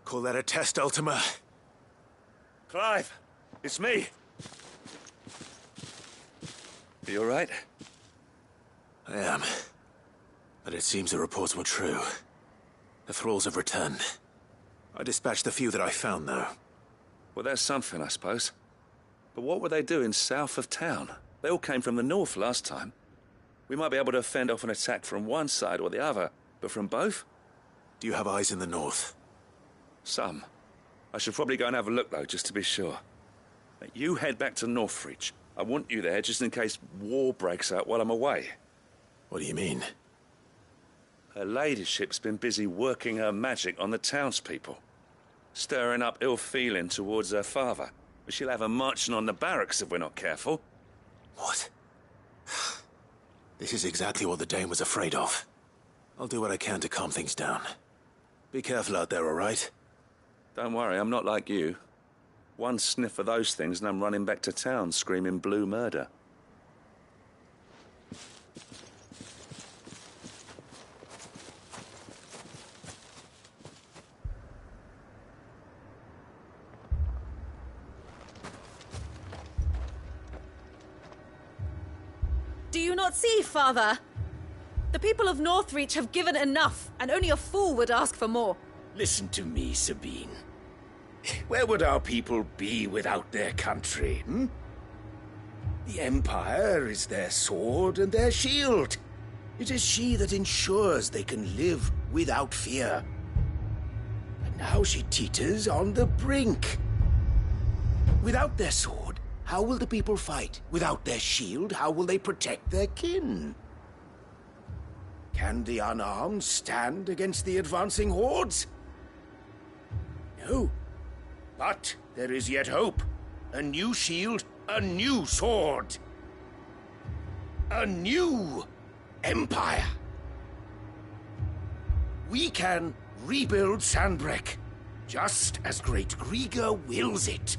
Call that a test, Ultima? Clive, it's me. You all right? I am. But it seems the reports were true. The thralls have returned. I dispatched the few that I found, though. Well, that's something, I suppose. But what were they doing south of town? They all came from the north last time. We might be able to fend off an attack from one side or the other, but from both? Do you have eyes in the north? Some. I should probably go and have a look, though, just to be sure. You head back to Northreach. I want you there just in case war breaks out while I'm away. What do you mean? Her ladyship's been busy working her magic on the townspeople. Stirring up ill feeling towards her father. But she'll have her marching on the barracks if we're not careful. What? This is exactly what the Dane was afraid of. I'll do what I can to calm things down. Be careful out there, all right? Don't worry, I'm not like you. One sniff of those things and I'm running back to town screaming blue murder. Do you not see, Father? The people of Northreach have given enough, and only a fool would ask for more. Listen to me, Sabine. Where would our people be without their country, hmm? The Empire is their sword and their shield. It is she that ensures they can live without fear. Now she teeters on the brink. Without their sword, how will the people fight? Without their shield, how will they protect their kin? Can the unarmed stand against the advancing hordes? No. But there is yet hope. A new shield, a new sword. A new empire. We can rebuild Sandbreck, just as Great Grieger wills it.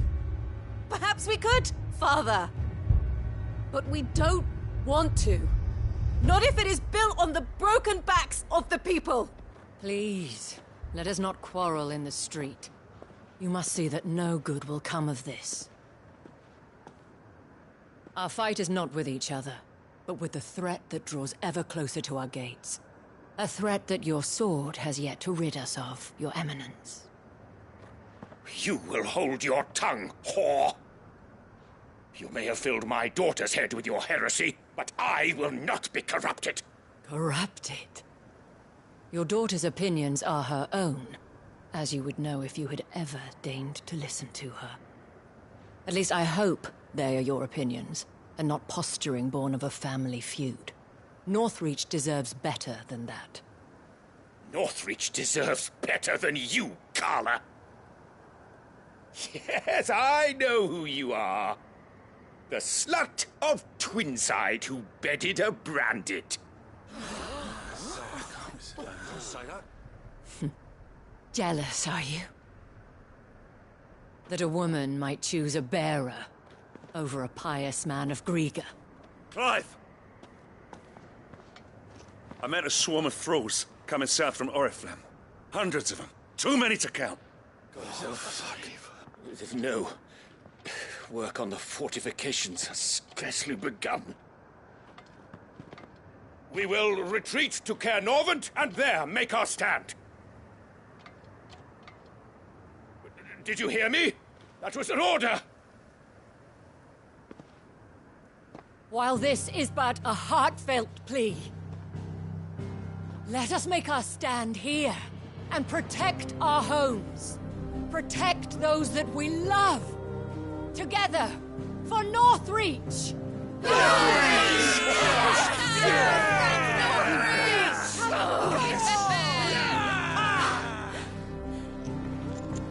Perhaps we could, Father. But we don't want to. Not if it is built on the broken backs of the people. Please, let us not quarrel in the street. You must see that no good will come of this. Our fight is not with each other, but with the threat that draws ever closer to our gates. A threat that your sword has yet to rid us of, Your Eminence. You will hold your tongue, whore! You may have filled my daughter's head with your heresy, but I will not be corrupted! Corrupted? Your daughter's opinions are her own, as you would know if you had ever deigned to listen to her. At least I hope they are your opinions, and not posturing born of a family feud. Northreach deserves better than that. Northreach deserves better than you, Carla! Yes, I know who you are. The slut of Twinside who bedded a Branded. Jealous, are you? That a woman might choose a bearer over a pious man of Grieger. Clive! I met a swarm of thralls coming south from Oriflamme. Hundreds of them. Too many to count. No. Work on the fortifications has scarcely begun. We will retreat to Caer Norvent and there make our stand. Did you hear me? That was an order! While this is but a heartfelt plea, let us make our stand here and protect our homes. Protect those that we love. Together, for Northreach!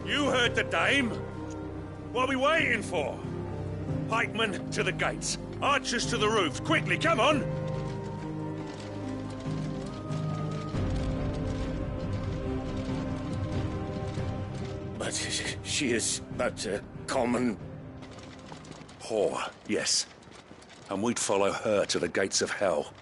You heard the dame. What are we waiting for? Pikemen to the gates. Archers to the roofs. Quickly, come on! But she is but a common... whore, yes. And we'd follow her to the gates of hell.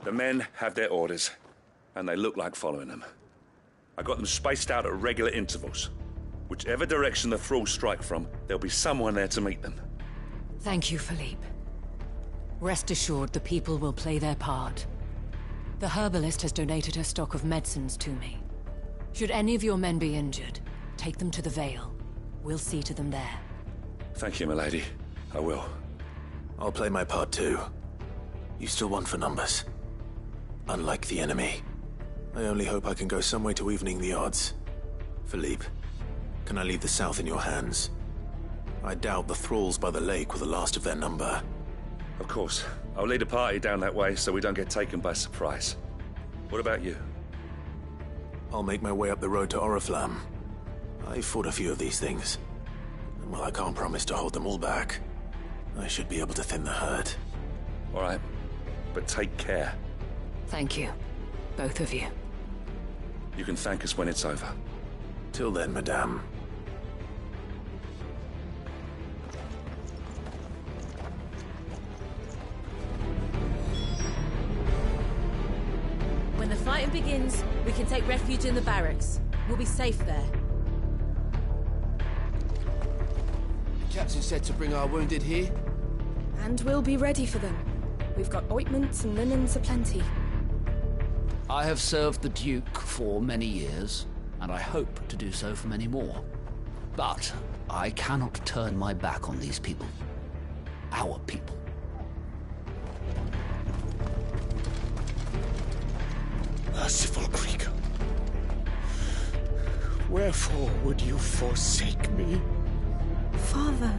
The men have their orders, and they look like following them. I got them spaced out at regular intervals. Whichever direction the thralls strike from, there'll be someone there to meet them. Thank you, Philippe. Rest assured the people will play their part. The herbalist has donated her stock of medicines to me. Should any of your men be injured, take them to the Vale. We'll see to them there. Thank you, milady. I will. I'll play my part too. You still won for numbers. Unlike the enemy. I only hope I can go some way to evening the odds. Philippe, can I leave the south in your hands? I doubt the thralls by the lake were the last of their number. Of course. I'll lead a party down that way so we don't get taken by surprise. What about you? I'll make my way up the road to Oriflamme. I fought a few of these things. And while I can't promise to hold them all back, I should be able to thin the herd. All right. But take care. Thank you. Both of you. You can thank us when it's over. Till then, madame. When the fighting begins, we can take refuge in the barracks. We'll be safe there. The captain said to bring our wounded here. And we'll be ready for them. We've got ointments and linens aplenty. I have served the Duke for many years, and I hope to do so for many more. But I cannot turn my back on these people. Our people. Merciful Krieger, wherefore would you forsake me? Father.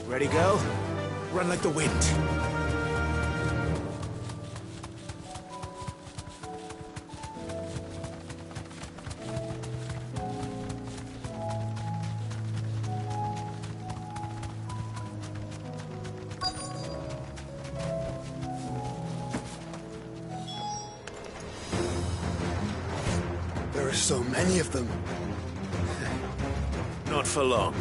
Ready, go? Run like the wind. There are so many of them. Not for long.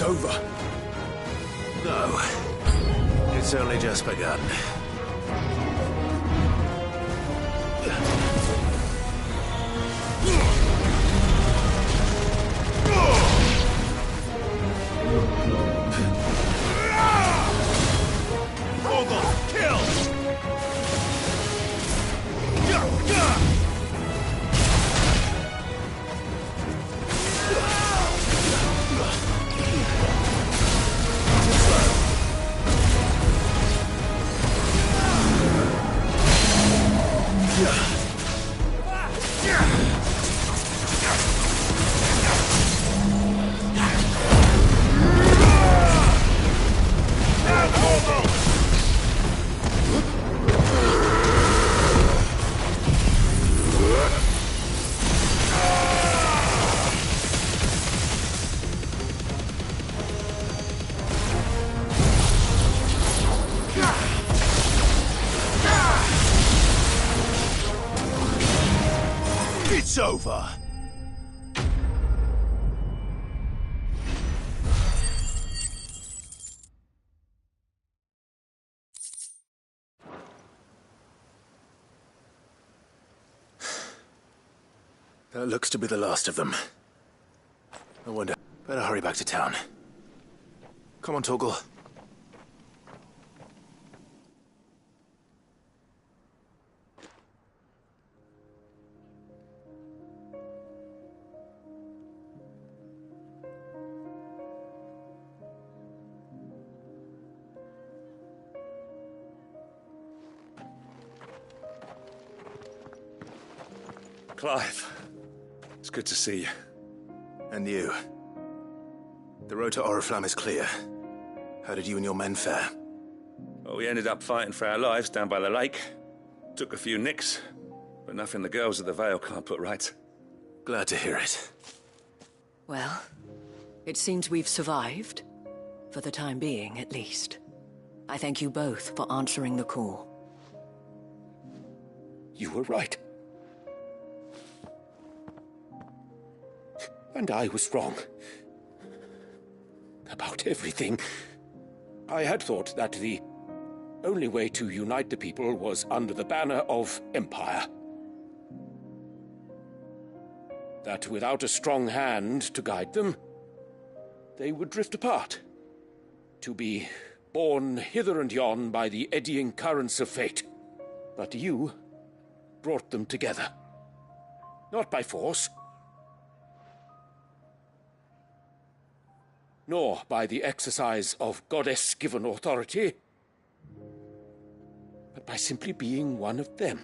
Over. No. It's only just begun. It's over. That looks to be the last of them. I wonder. Better hurry back to town. Come on, Torgal. Clive, it's good to see you. And you. The road to Oriflamme is clear. How did you and your men fare? Well, we ended up fighting for our lives down by the lake. Took a few nicks, but nothing the girls of the Vale can't put right. Glad to hear it. Well, it seems we've survived. For the time being, at least. I thank you both for answering the call. You were right. And I was wrong. About everything. I had thought that the only way to unite the people was under the banner of Empire. That without a strong hand to guide them, they would drift apart, to be borne hither and yon by the eddying currents of fate. But you brought them together. Not by force, nor by the exercise of goddess-given authority, but by simply being one of them.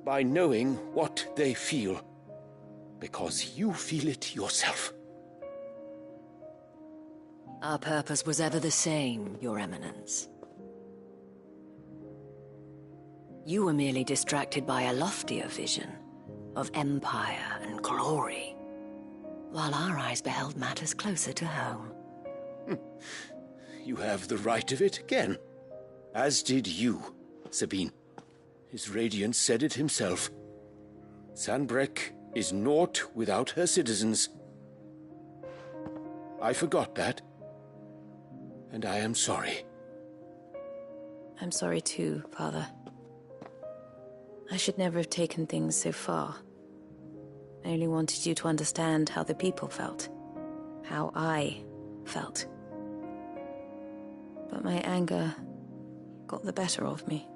By knowing what they feel, because you feel it yourself. Our purpose was ever the same, Your Eminence. You were merely distracted by a loftier vision of empire and glory, while our eyes beheld matters closer to home. You have the right of it again. As did you, Sabine. His Radiance said it himself. Sanbreque is naught without her citizens. I forgot that, and I am sorry. I'm sorry too, Father. I should never have taken things so far. I only wanted you to understand how the people felt. How I felt. But my anger got the better of me.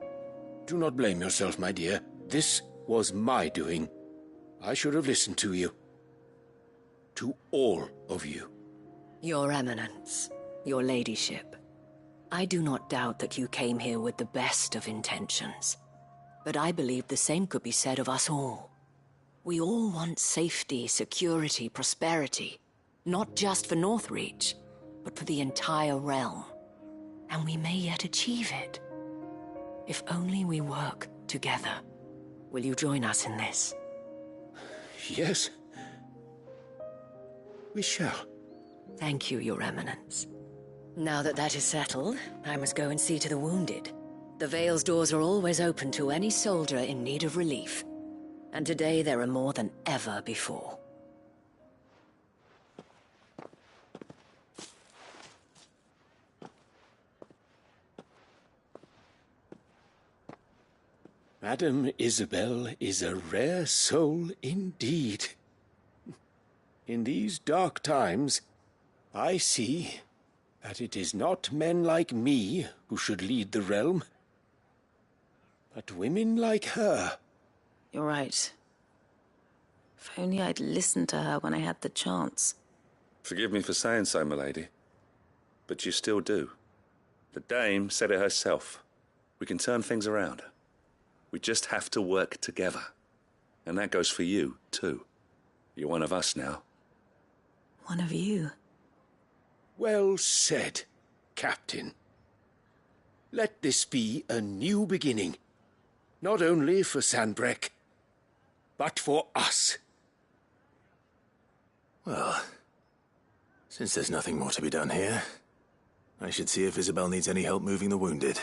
Do not blame yourself, my dear. This was my doing. I should have listened to you. To all of you. Your Eminence, your ladyship, I do not doubt that you came here with the best of intentions. But I believe the same could be said of us all. We all want safety, security, prosperity. Not just for Northreach, but for the entire realm. And we may yet achieve it. If only we work together. Will you join us in this? Yes. We shall. Thank you, Your Eminence. Now that that is settled, I must go and see to the wounded. The Vale's doors are always open to any soldier in need of relief. And today there are more than ever before. Madame Isabel is a rare soul indeed. In these dark times, I see that it is not men like me who should lead the realm, but women like her. You're right. If only I'd listened to her when I had the chance. Forgive me for saying so, milady, but you still do. The dame said it herself. We can turn things around. We just have to work together. And that goes for you, too. You're one of us now. One of you? Well said, Captain. Let this be a new beginning. Not only for Sanbreque, but for us. Well, since there's nothing more to be done here, I should see if Isabel needs any help moving the wounded.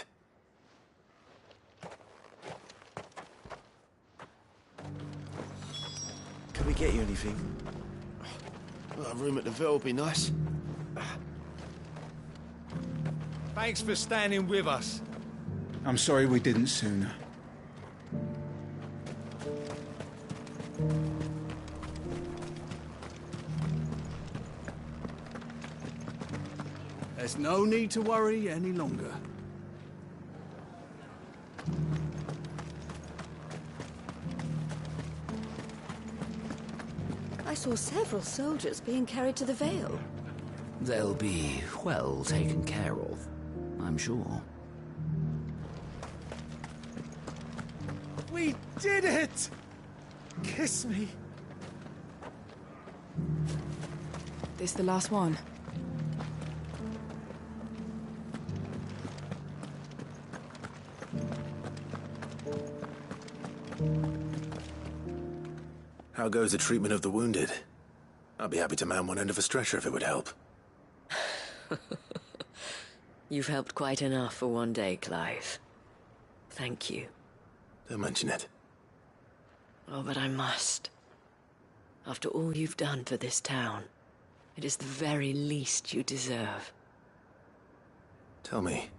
Can we get you anything? Well, a room at the Ville would be nice. Thanks for standing with us. I'm sorry we didn't sooner. There's no need to worry any longer. I saw several soldiers being carried to the Vale. They'll be well taken care of, I'm sure. We did it! Kiss me. This the last one? How goes the treatment of the wounded? I'd be happy to man one end of a stretcher if it would help. You've helped quite enough for one day, Clive. Thank you. Don't mention it. Oh, but I must. After all you've done for this town, it is the very least you deserve. Tell me,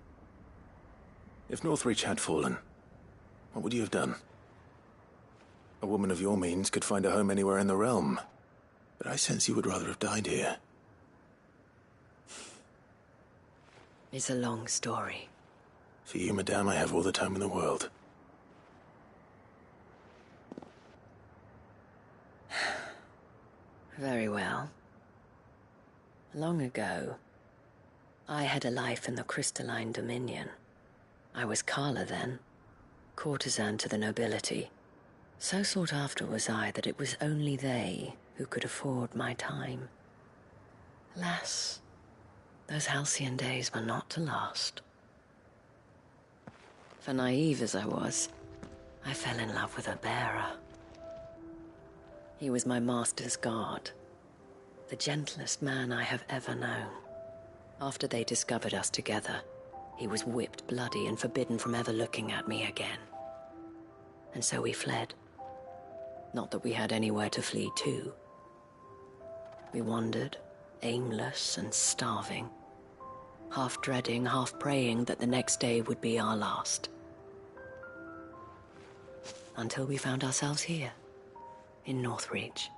if Northreach had fallen, what would you have done? A woman of your means could find a home anywhere in the realm, but I sense you would rather have died here. It's a long story. For you, madame, I have all the time in the world. Very well. Long ago, I had a life in the crystalline dominion. I was Carla then, courtesan to the nobility. So sought after was I that it was only they who could afford my time. Alas, those halcyon days were not to last. For naive as I was, I fell in love with a bearer. He was my master's guard, the gentlest man I have ever known. After they discovered us together, he was whipped bloody and forbidden from ever looking at me again. And so we fled. Not that we had anywhere to flee to. We wandered, aimless and starving, half dreading, half praying that the next day would be our last. Until we found ourselves here, in Northreach.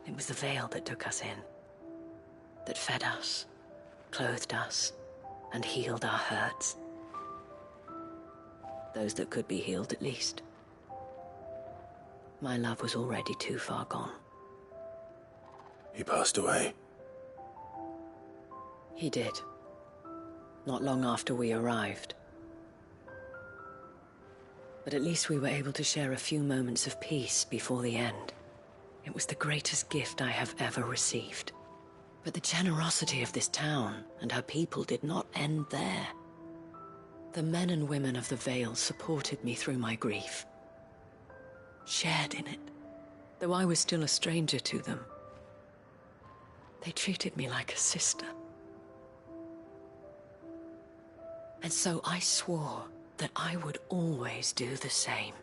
It was the veil that took us in, that fed us, clothed us, and healed our hurts. Those that could be healed, at least. My love was already too far gone. He passed away. He did. Not long after we arrived. But at least we were able to share a few moments of peace before the end. It was the greatest gift I have ever received. But the generosity of this town and her people did not end there. The men and women of the Vale supported me through my grief. Shared in it, though I was still a stranger to them. They treated me like a sister. And so I swore that I would always do the same.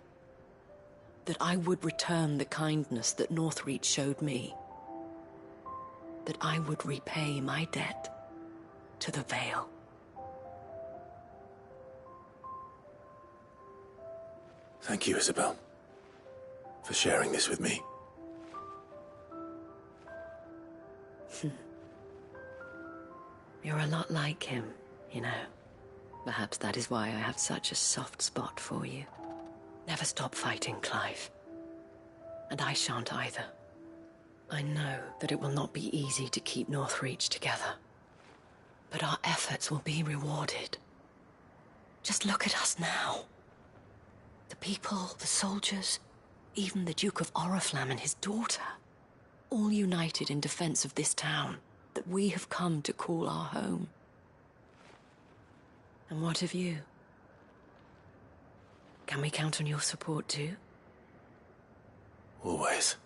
That I would return the kindness that Northreach showed me. That I would repay my debt to the Vale. Thank you, Isabel, for sharing this with me. You're a lot like him, you know. Perhaps that is why I have such a soft spot for you. Never stop fighting, Clive. And I shan't either. I know that it will not be easy to keep Northreach together. But our efforts will be rewarded. Just look at us now. The people, the soldiers, even the Duke of Oriflamme and his daughter. All united in defense of this town that we have come to call our home. And what of you? Can we count on your support too? Always.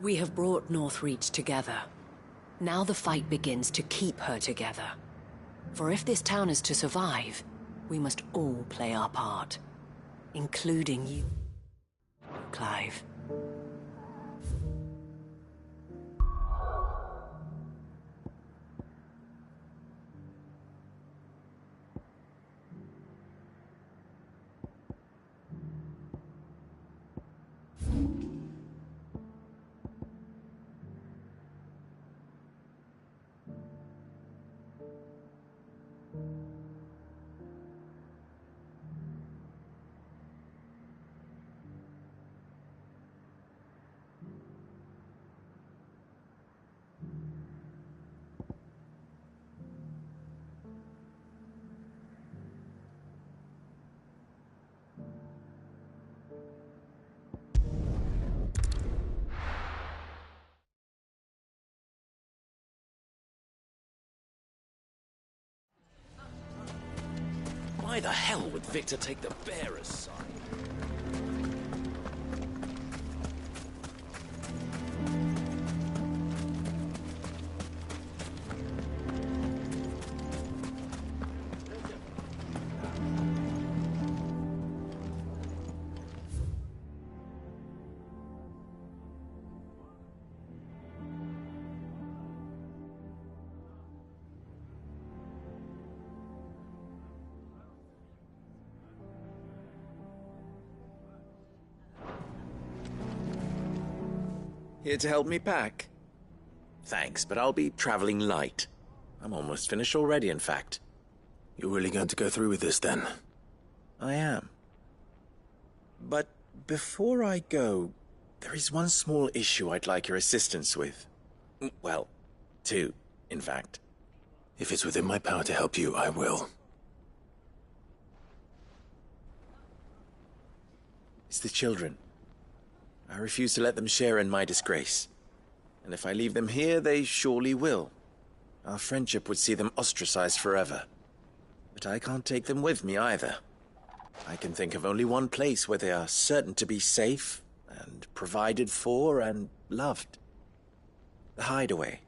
We have brought Northreach together. Now the fight begins to keep her together. For if this town is to survive, we must all play our part. Including you, Clive. Why the hell would Victor take the bearer's side? Here to help me pack? Thanks, but I'll be traveling light. I'm almost finished already, in fact. You're really going to go through with this, then? I am. But before I go, there is one small issue I'd like your assistance with. Well, two, in fact. If it's within my power to help you, I will. It's the children. I refuse to let them share in my disgrace. And if I leave them here, they surely will. Our friendship would see them ostracized forever. But I can't take them with me either. I can think of only one place where they are certain to be safe and provided for and loved. The Hideaway.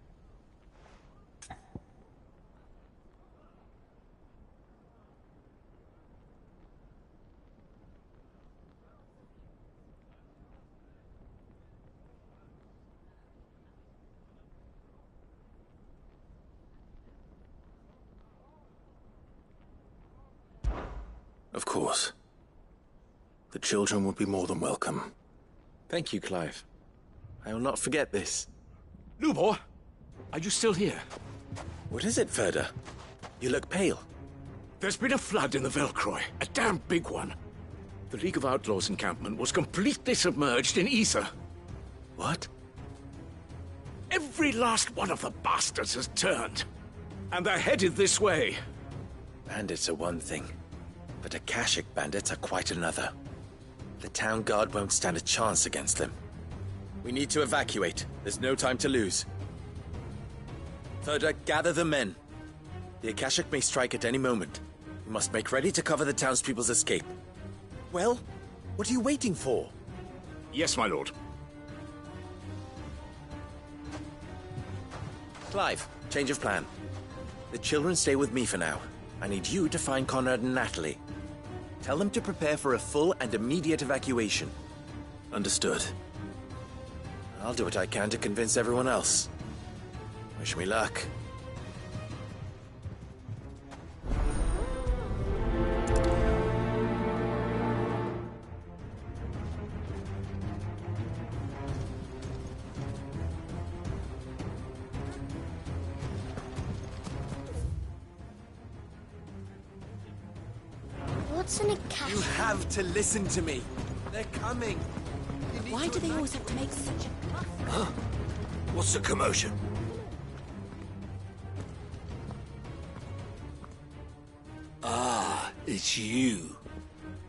Of course. The children would be more than welcome. Thank you, Clive. I will not forget this. Lubor, are you still here? What is it, Ferda? You look pale. There's been a flood in the Velcroy, a damn big one. The League of Outlaws encampment was completely submerged in ether. What? Every last one of the bastards has turned. And they're headed this way. Bandits are one thing, but Akashic bandits are quite another. The town guard won't stand a chance against them. We need to evacuate. There's no time to lose. Ferda, gather the men. The Akashic may strike at any moment. We must make ready to cover the townspeople's escape. Well, what are you waiting for? Yes, my lord. Clive, change of plan. The children stay with me for now. I need you to find Conrad and Natalie. Tell them to prepare for a full and immediate evacuation. Understood. I'll do what I can to convince everyone else. Wish me luck. What's an Akashic? You have to listen to me. They're coming. Why do they always have to make such a fuss? Huh? What's the commotion? Ah, it's you.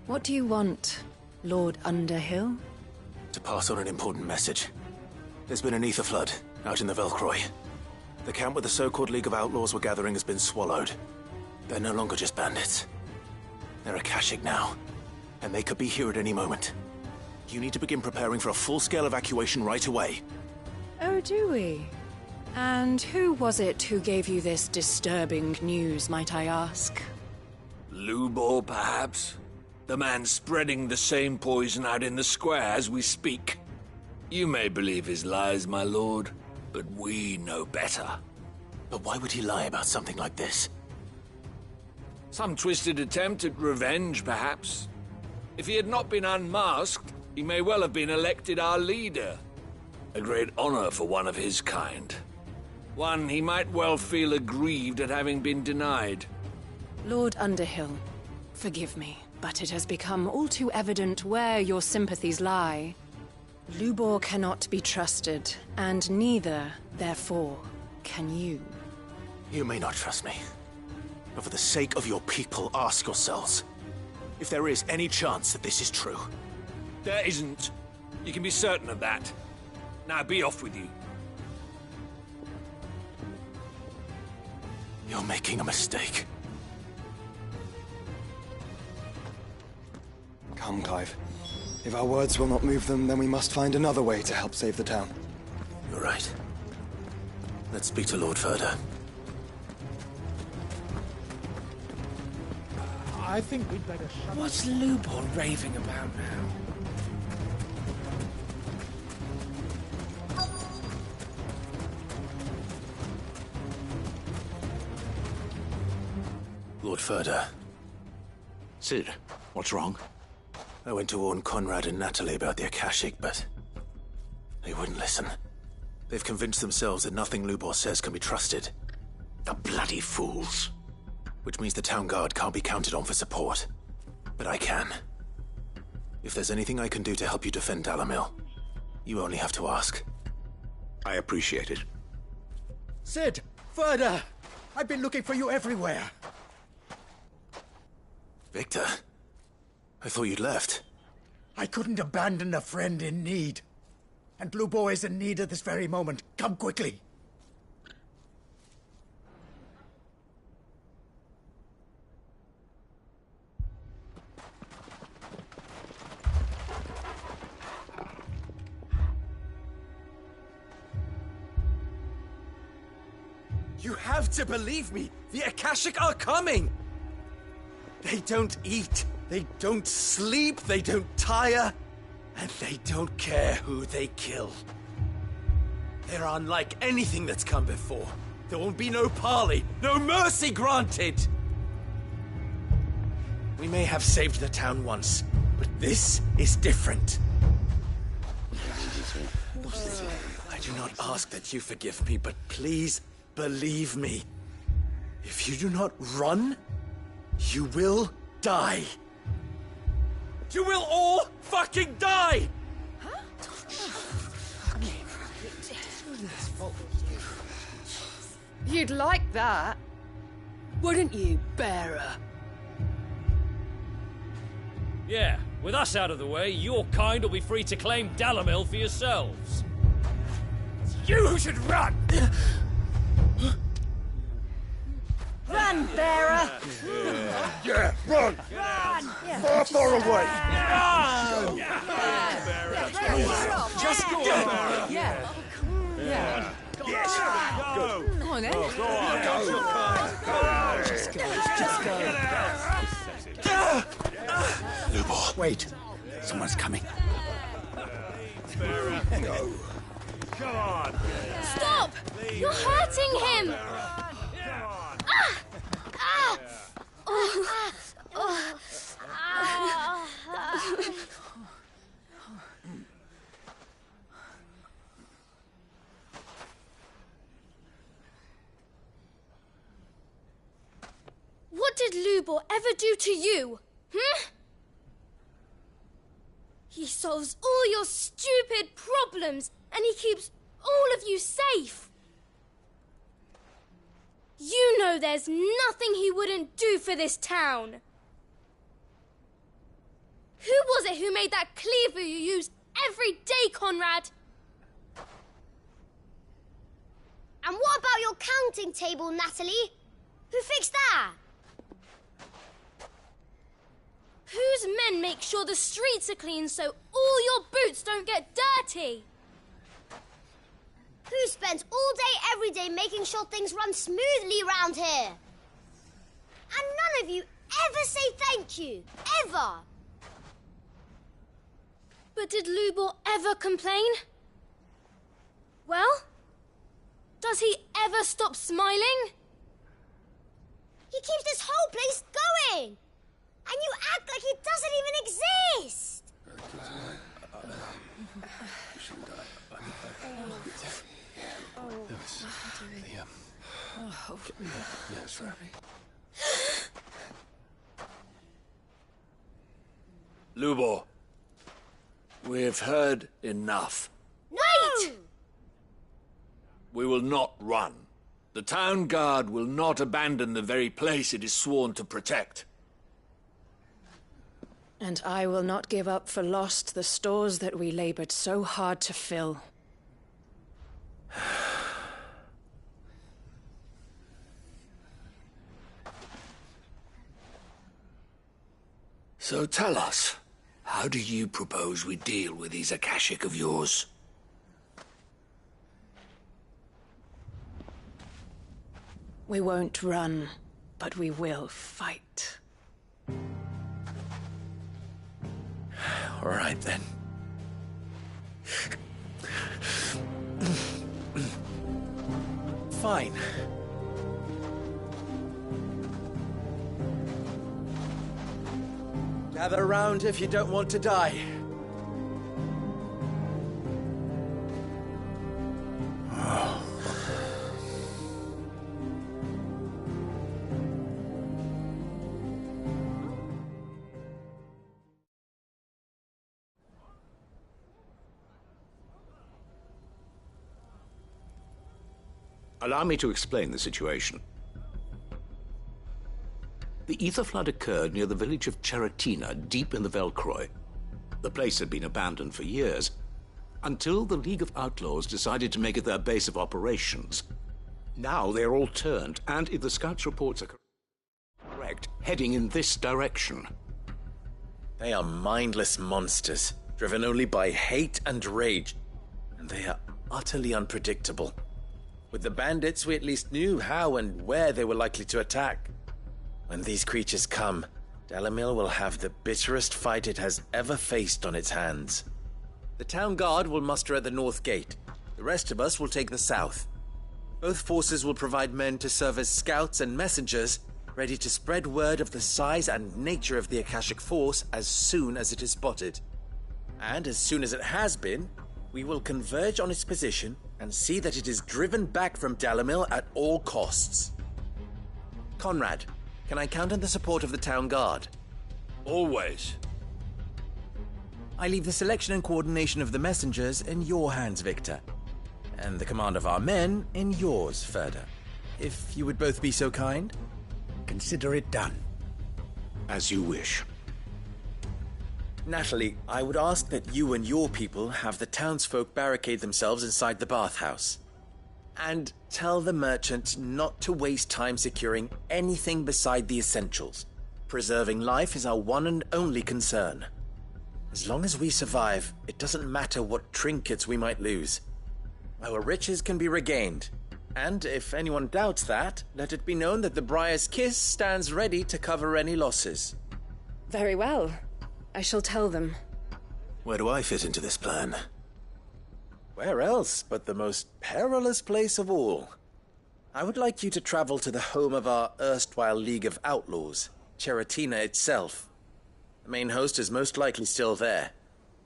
What do you want, Lord Underhill? To pass on an important message. There's been an ether flood out in the Velcroy. The camp where the so-called League of Outlaws were gathering has been swallowed. They're no longer just bandits. They're Akashic now, and they could be here at any moment. You need to begin preparing for a full-scale evacuation right away. Oh, do we? And who was it who gave you this disturbing news, might I ask? Lubor, perhaps? The man spreading the same poison out in the square as we speak. You may believe his lies, my lord, but we know better. But why would he lie about something like this? Some twisted attempt at revenge, perhaps. If he had not been unmasked, he may well have been elected our leader. A great honor for one of his kind. One he might well feel aggrieved at having been denied. Lord Underhill, forgive me, but it has become all too evident where your sympathies lie. Lubor cannot be trusted, and neither, therefore, can you. You may not trust me, but for the sake of your people, ask yourselves if there is any chance that this is true. There isn't. You can be certain of that. Now be off with you. You're making a mistake. Come, Clive. If our words will not move them, then we must find another way to help save the town. You're right. Let's speak to Lord Ferda. I think we'd better shut. What's Lubor raving about now? Lord Ferda. Sid, what's wrong? I went to warn Conrad and Natalie about the Akashic, but They wouldn't listen. They've convinced themselves that nothing Lubor says can be trusted. The bloody fools. Which means the town guard can't be counted on for support. But I can. If there's anything I can do to help you defend Dalamil, you only have to ask. I appreciate it. Sid! Further! I've been looking for you everywhere. Victor? I thought you'd left. I couldn't abandon a friend in need. And Lubor is in need at this very moment. Come quickly. You have to believe me! The Akashic are coming! They don't eat, they don't sleep, they don't tire, and they don't care who they kill. They're unlike anything that's come before. There won't be no parley, no mercy granted! We may have saved the town once, but this is different. I do not ask that you forgive me, but please believe me. If you do not run, you will die. You will all fucking die! You'd like that, wouldn't you, bearer? Yeah, with us out of the way, your kind will be free to claim Dalamil for yourselves. You should run! Run, bearer! Yeah, run! Run! Far away! Run! Just go! Yeah. Yeah. Yes! Go! Come on, then. Go on! Go! Just go. Lubor. Wait. Someone's coming. Go. Come on. Stop! You're hurting him! Ah! Ah! Oh. Ah. What did Lubor ever do to you? He solves all your stupid problems, and he keeps all of you safe. You know there's nothing he wouldn't do for this town. Who was it who made that cleaver you use every day, Conrad? And what about your counting table, Natalie? Who fixed that? Whose men make sure the streets are clean so all your boots don't get dirty? Who spends all day, every day making sure things run smoothly round here? And none of you ever say thank you. Ever. But did Lubor ever complain? Well, does he ever stop smiling? He keeps this whole place going. And you act like he doesn't even exist. Lubor, we've heard enough. Wait! We will not run. The town guard will not abandon the very place it is sworn to protect. And I will not give up for lost the stores that we labored so hard to fill. So tell us, how do you propose we deal with these Akashic of yours? We won't run, but we will fight. All right, then. Fine. Gather around if you don't want to die. Allow me to explain the situation. The ether flood occurred near the village of Cheratina, deep in the Velcroy. The place had been abandoned for years, until the League of Outlaws decided to make it their base of operations. Now they're all turned, and if the scouts' reports are correct, heading in this direction. They are mindless monsters, driven only by hate and rage, and they are utterly unpredictable. With the bandits, we at least knew how and where they were likely to attack. When these creatures come, Dalamil will have the bitterest fight it has ever faced on its hands. The town guard will muster at the north gate. The rest of us will take the south. Both forces will provide men to serve as scouts and messengers, ready to spread word of the size and nature of the Akashic Force as soon as it is spotted. And as soon as it has been, we will converge on its position and see that it is driven back from Dalamil at all costs. Conrad, can I count on the support of the town guard? Always. I leave the selection and coordination of the messengers in your hands, Victor. And the command of our men in yours, Ferda. If you would both be so kind. Consider it done. As you wish. Natalie, I would ask that you and your people have the townsfolk barricade themselves inside the bathhouse. And tell the merchant not to waste time securing anything beside the essentials. Preserving life is our one and only concern. As long as we survive, it doesn't matter what trinkets we might lose. Our riches can be regained. And if anyone doubts that, let it be known that the Briar's Kiss stands ready to cover any losses. Very well. I shall tell them. Where do I fit into this plan? Where else but the most perilous place of all? I would like you to travel to the home of our erstwhile League of Outlaws, Cheratina itself. The main host is most likely still there,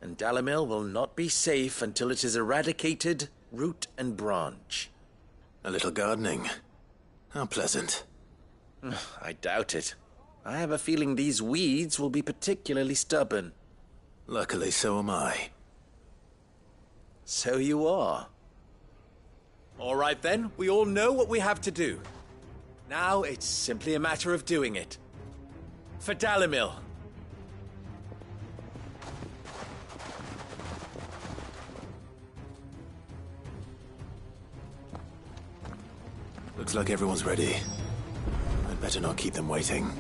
and Dalamil will not be safe until it is eradicated, root and branch. A little gardening. How pleasant. I doubt it. I have a feeling these weeds will be particularly stubborn. Luckily, so am I. So you are. All right then, we all know what we have to do. Now it's simply a matter of doing it. For Dalamil. Looks like everyone's ready. I'd better not keep them waiting.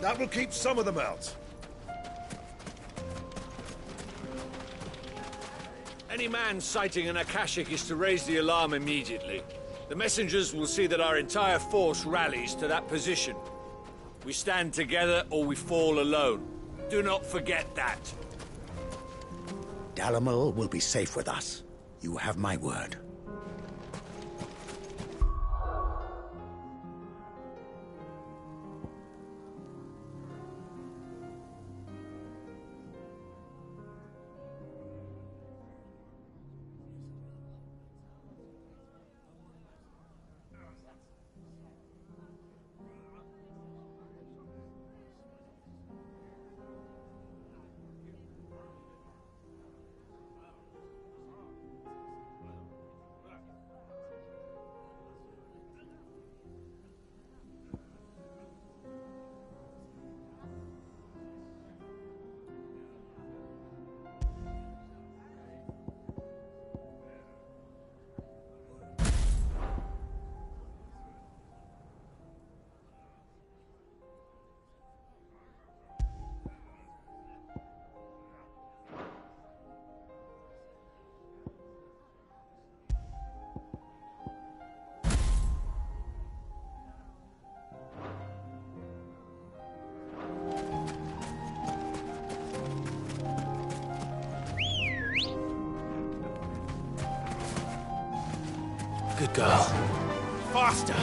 That will keep some of them out. Any man sighting an Akashic is to raise the alarm immediately. The messengers will see that our entire force rallies to that position. We stand together or we fall alone. Do not forget that. Dalamil will be safe with us. You have my word. Good girl. Faster!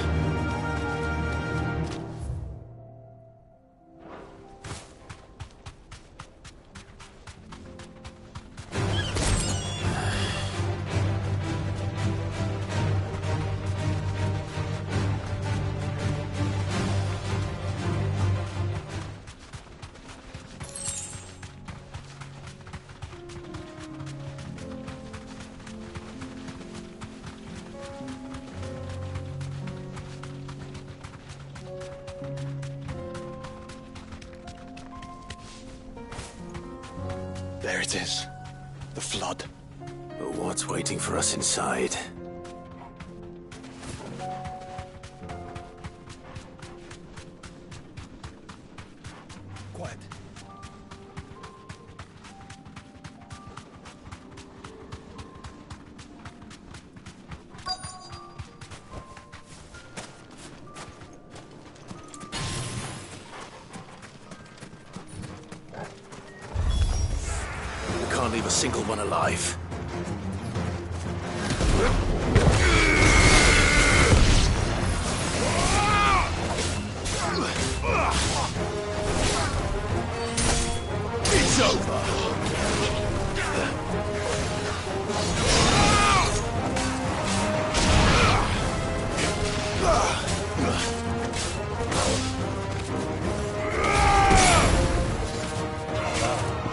There it is. The flood. But what's waiting for us inside? Quiet. We can't leave a single one alive. It's over!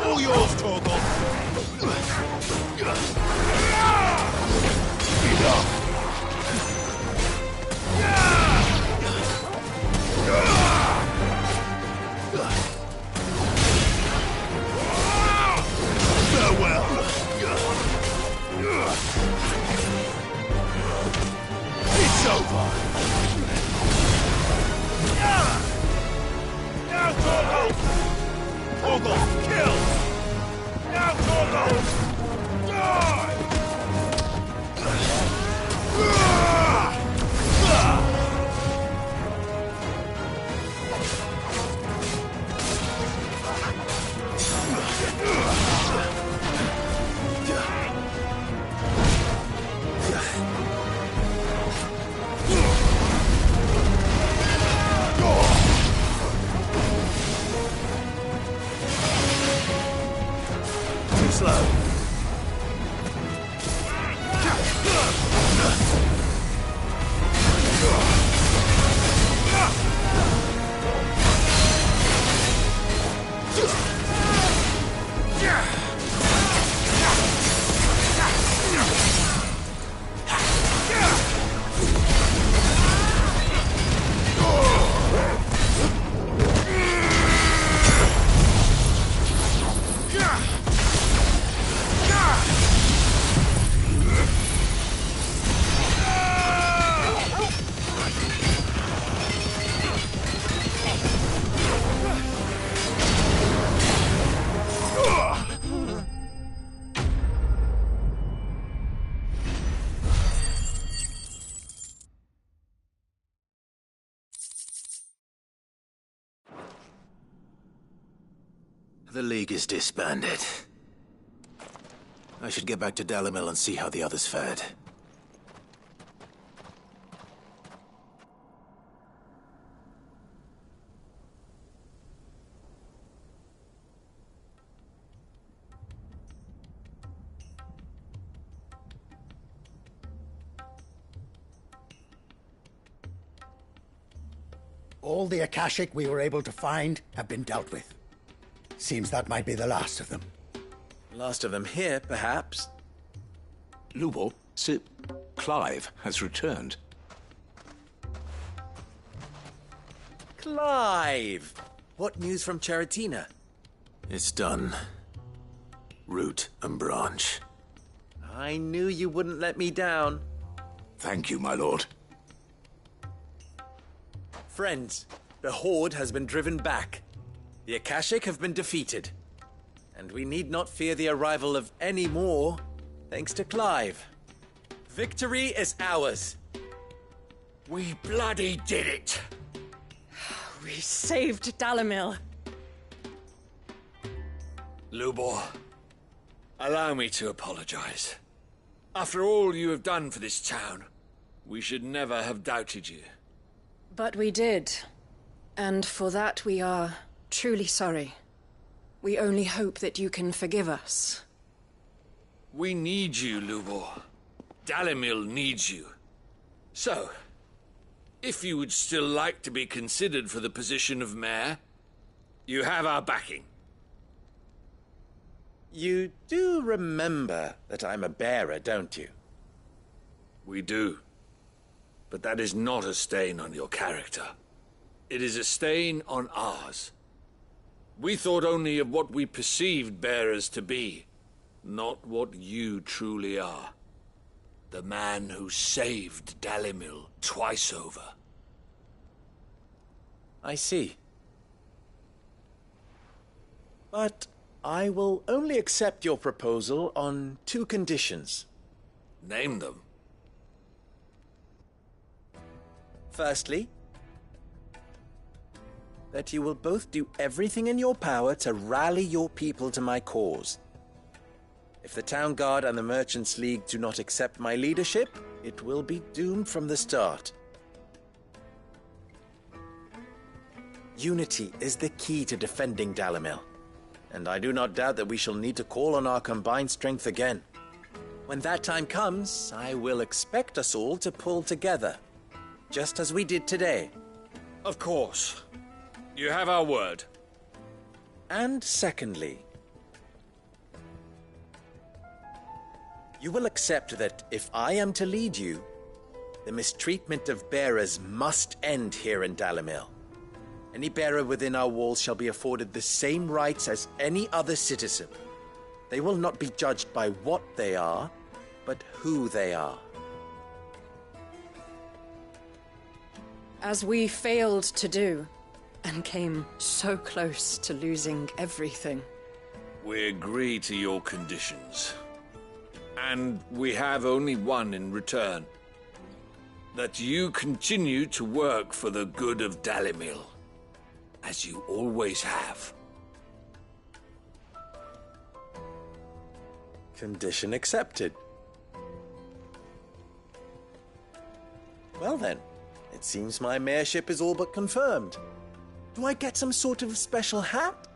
All yours, Torgal! Get up! Farewell! It's over! Now, Torgal! Torgal, kill! Now, Torgal! Die! Too slow. The League is disbanded. I should get back to Dalimil and see how the others fared. All the Akashic we were able to find have been dealt with. Seems that might be the last of them. Last of them here, perhaps. Lubo, Sir Clive has returned. Clive! What news from Charatina? It's done. Root and branch. I knew you wouldn't let me down. Thank you, my lord. Friends, the Horde has been driven back. The Akashic have been defeated. And we need not fear the arrival of any more, thanks to Clive. Victory is ours. We bloody did it! We saved Dalimil. Lubor, allow me to apologize. After all you have done for this town, we should never have doubted you. But we did. And for that we are truly sorry. We only hope that you can forgive us. We need you, Lubor. Dalimil needs you. So, if you would still like to be considered for the position of mayor, you have our backing. You do remember that I'm a bearer, don't you? We do. But that is not a stain on your character. It is a stain on ours. We thought only of what we perceived bearers to be, not what you truly are. The man who saved Dalimil twice over. I see. But I will only accept your proposal on 2 conditions. Name them. Firstly, that you will both do everything in your power to rally your people to my cause. If the Town Guard and the Merchants League do not accept my leadership, it will be doomed from the start. Unity is the key to defending Dalimil, and I do not doubt that we shall need to call on our combined strength again. When that time comes, I will expect us all to pull together, just as we did today. Of course. You have our word. And secondly, you will accept that if I am to lead you, the mistreatment of bearers must end here in Dalimil. Any bearer within our walls shall be afforded the same rights as any other citizen. They will not be judged by what they are, but who they are. As we failed to do, and came so close to losing everything. We agree to your conditions. And we have only one in return. That you continue to work for the good of Dalimil, as you always have. Condition accepted. Well then, it seems my mayorship is all but confirmed. Do I get some sort of special hat?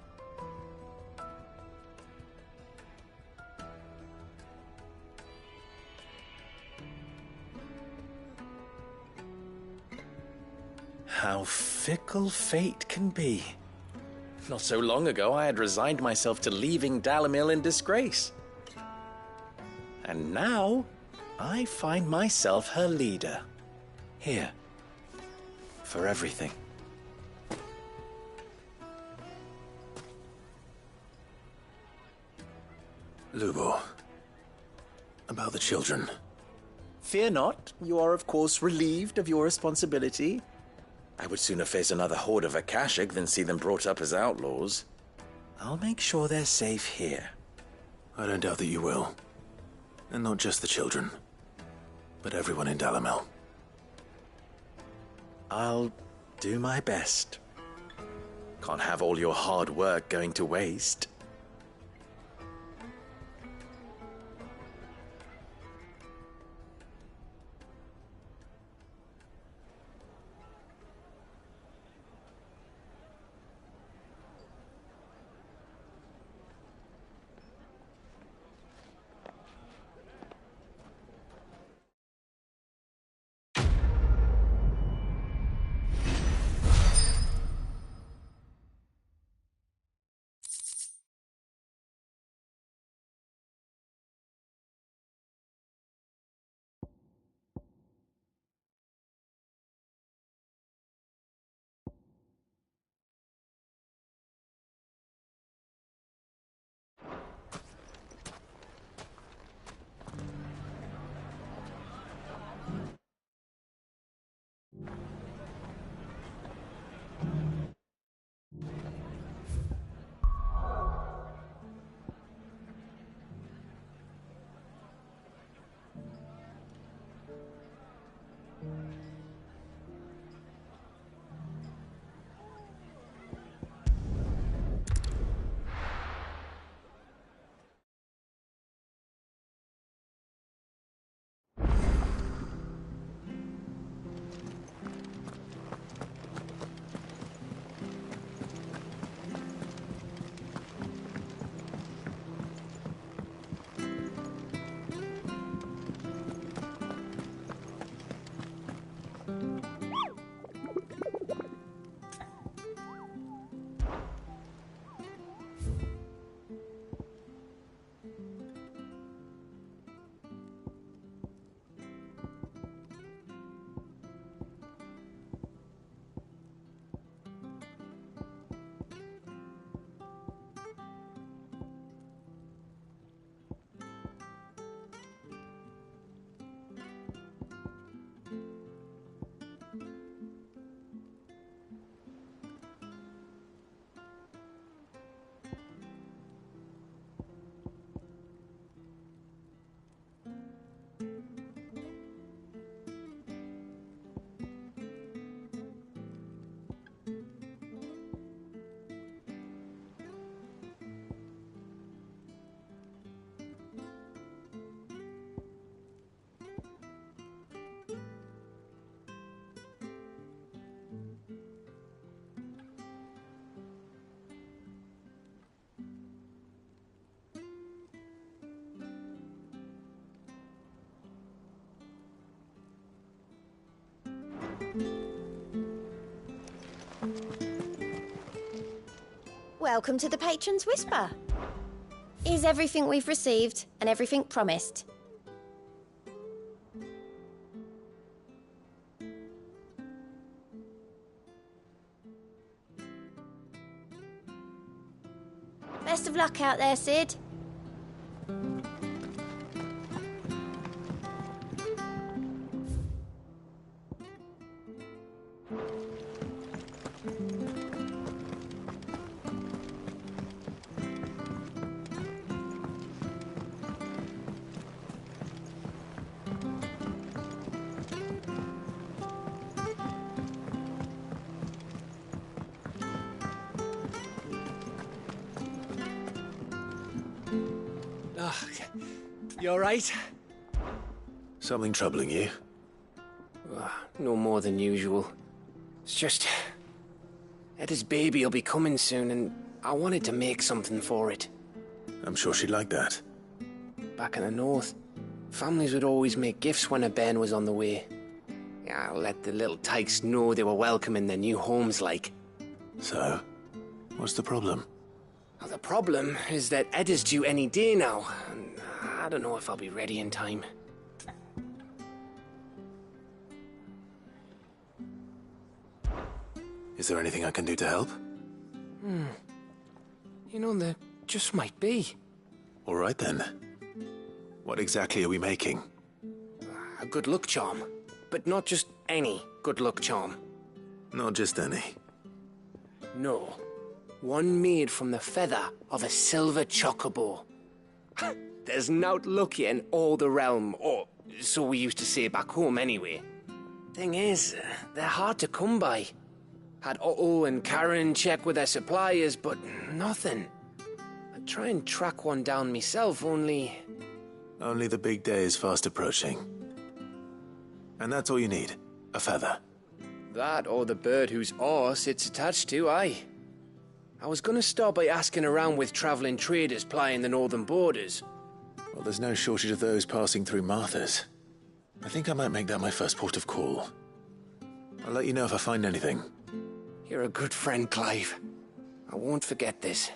How fickle fate can be. Not so long ago, I had resigned myself to leaving Dalimil in disgrace. And now, I find myself her leader. Here. For everything. Lubo, about the children. Fear not, you are of course relieved of your responsibility. I would sooner face another horde of Akashic than see them brought up as outlaws. I'll make sure they're safe here. I don't doubt that you will. And not just the children, but everyone in Dalimil. I'll do my best. Can't have all your hard work going to waste. Welcome to the Patron's Whisper. Is everything we've received and everything promised? Best of luck out there, Sid. You alright? Something troubling you? No more than usual. It's just... Etta's baby will be coming soon, and I wanted to make something for it. I'm sure she'd like that. Back in the north, families would always make gifts when a bairn was on the way. Yeah, I'll let the little tykes know they were welcome in their new homes, like. So, what's the problem? Well, the problem is that Etta's due any day now, and I don't know if I'll be ready in time. Is there anything I can do to help? You know, there just might be. All right then. What exactly are we making? A good luck charm. But not just any good luck charm. Not just any. No. One made from the feather of a silver chocobo. There's naught luckier in all the realm, or so we used to say back home anyway. Thing is, they're hard to come by. Had Otto and Karen check with their suppliers, but nothing. I'd try and track one down myself, only... Only the big day is fast approaching. And that's all you need, a feather. That or the bird whose oar sits attached to, aye. I was gonna start by asking around with travelling traders plying the northern borders. Well, there's no shortage of those passing through Martha's. I think I might make that my first port of call. I'll let you know if I find anything. You're a good friend, Clive. I won't forget this.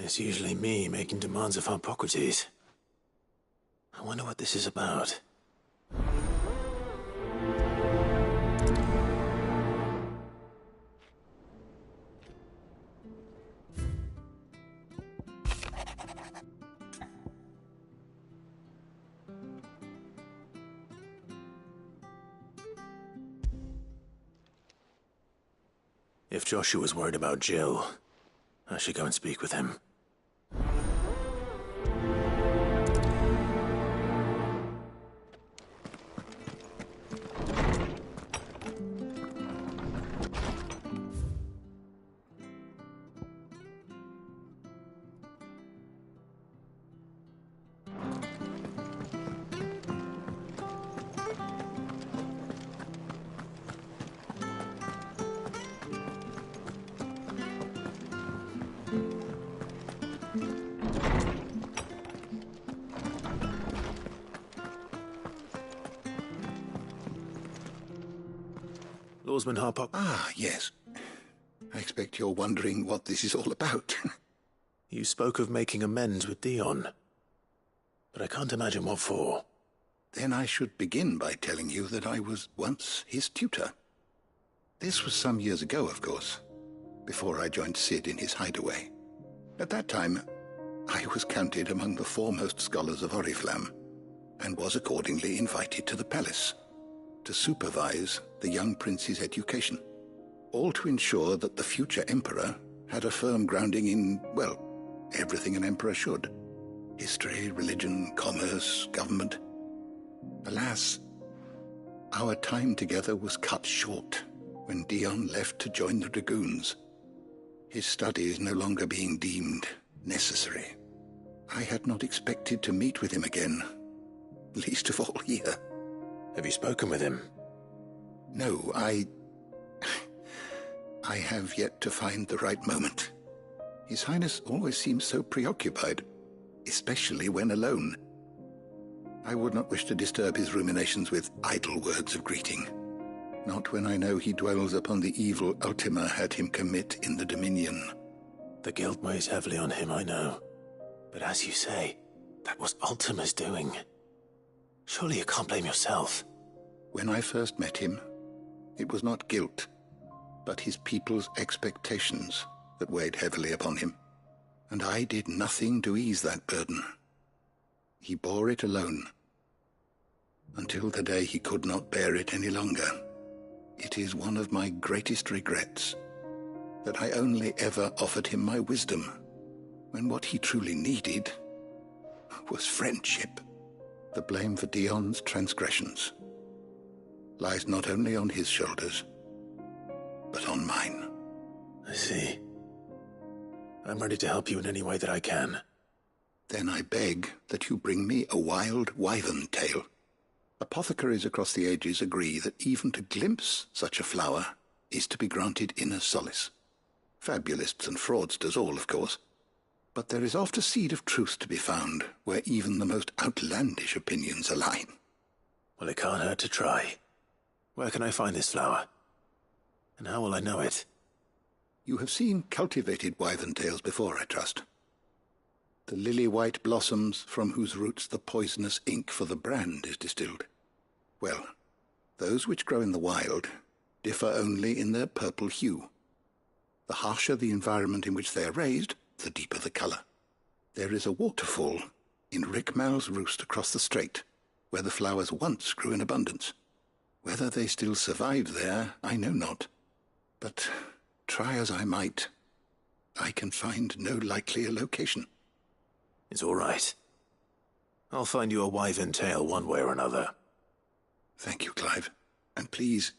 It's usually me making demands of Harpocrates. I wonder what this is about. If Joshua's worried about Jill, I should go and speak with him. Swordsman Harpok? Ah, yes. I expect you're wondering what this is all about. You spoke of making amends with Dion, but I can't imagine what for. Then I should begin by telling you that I was once his tutor. This was some years ago, of course, before I joined Cid in his hideaway. At that time, I was counted among the foremost scholars of Oriflamme, and was accordingly invited to the palace to supervise the young prince's education, all to ensure that the future emperor had a firm grounding in, well, everything an emperor should. History, religion, commerce, government. Alas, our time together was cut short when Dion left to join the Dragoons, his studies no longer being deemed necessary. I had not expected to meet with him again, least of all here. Have you spoken with him? No, I have yet to find the right moment. His Highness always seems so preoccupied, especially when alone. I would not wish to disturb his ruminations with idle words of greeting, not when I know he dwells upon the evil Ultima had him commit in the Dominion. The guilt weighs heavily on him, I know. But as you say, that was Ultima's doing. Surely you can't blame yourself. When I first met him, it was not guilt, but his people's expectations that weighed heavily upon him, and I did nothing to ease that burden. He bore it alone, until the day he could not bear it any longer. It is one of my greatest regrets that I only ever offered him my wisdom, when what he truly needed was friendship. The blame for Dion's transgressions lies not only on his shoulders, but on mine. I see. I'm ready to help you in any way that I can. Then I beg that you bring me a wild wyvern tail. Apothecaries across the ages agree that even to glimpse such a flower is to be granted inner solace. Fabulists and fraudsters all, of course. But there is oft a seed of truth to be found where even the most outlandish opinions align. Well, it can't hurt to try. Where can I find this flower? And how will I know it? You have seen cultivated wyvern tails before, I trust. The lily-white blossoms from whose roots the poisonous ink for the brand is distilled. Well, those which grow in the wild differ only in their purple hue. The harsher the environment in which they are raised, the deeper the colour. There is a waterfall in Rickmal's roost across the strait, where the flowers once grew in abundance. Whether they still survive there, I know not. But try as I might, I can find no likelier location. It's all right. I'll find you a wyvern tail one way or another. Thank you, Clive. And please,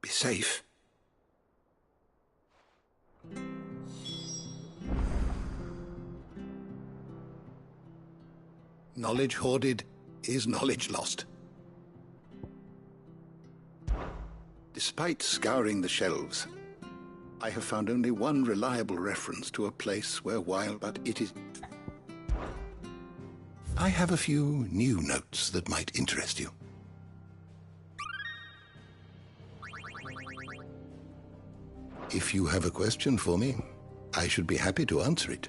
be safe. Knowledge hoarded is knowledge lost. Despite scouring the shelves, I have found only one reliable reference to a place where but it is... I have a few new notes that might interest you. If you have a question for me, I should be happy to answer it.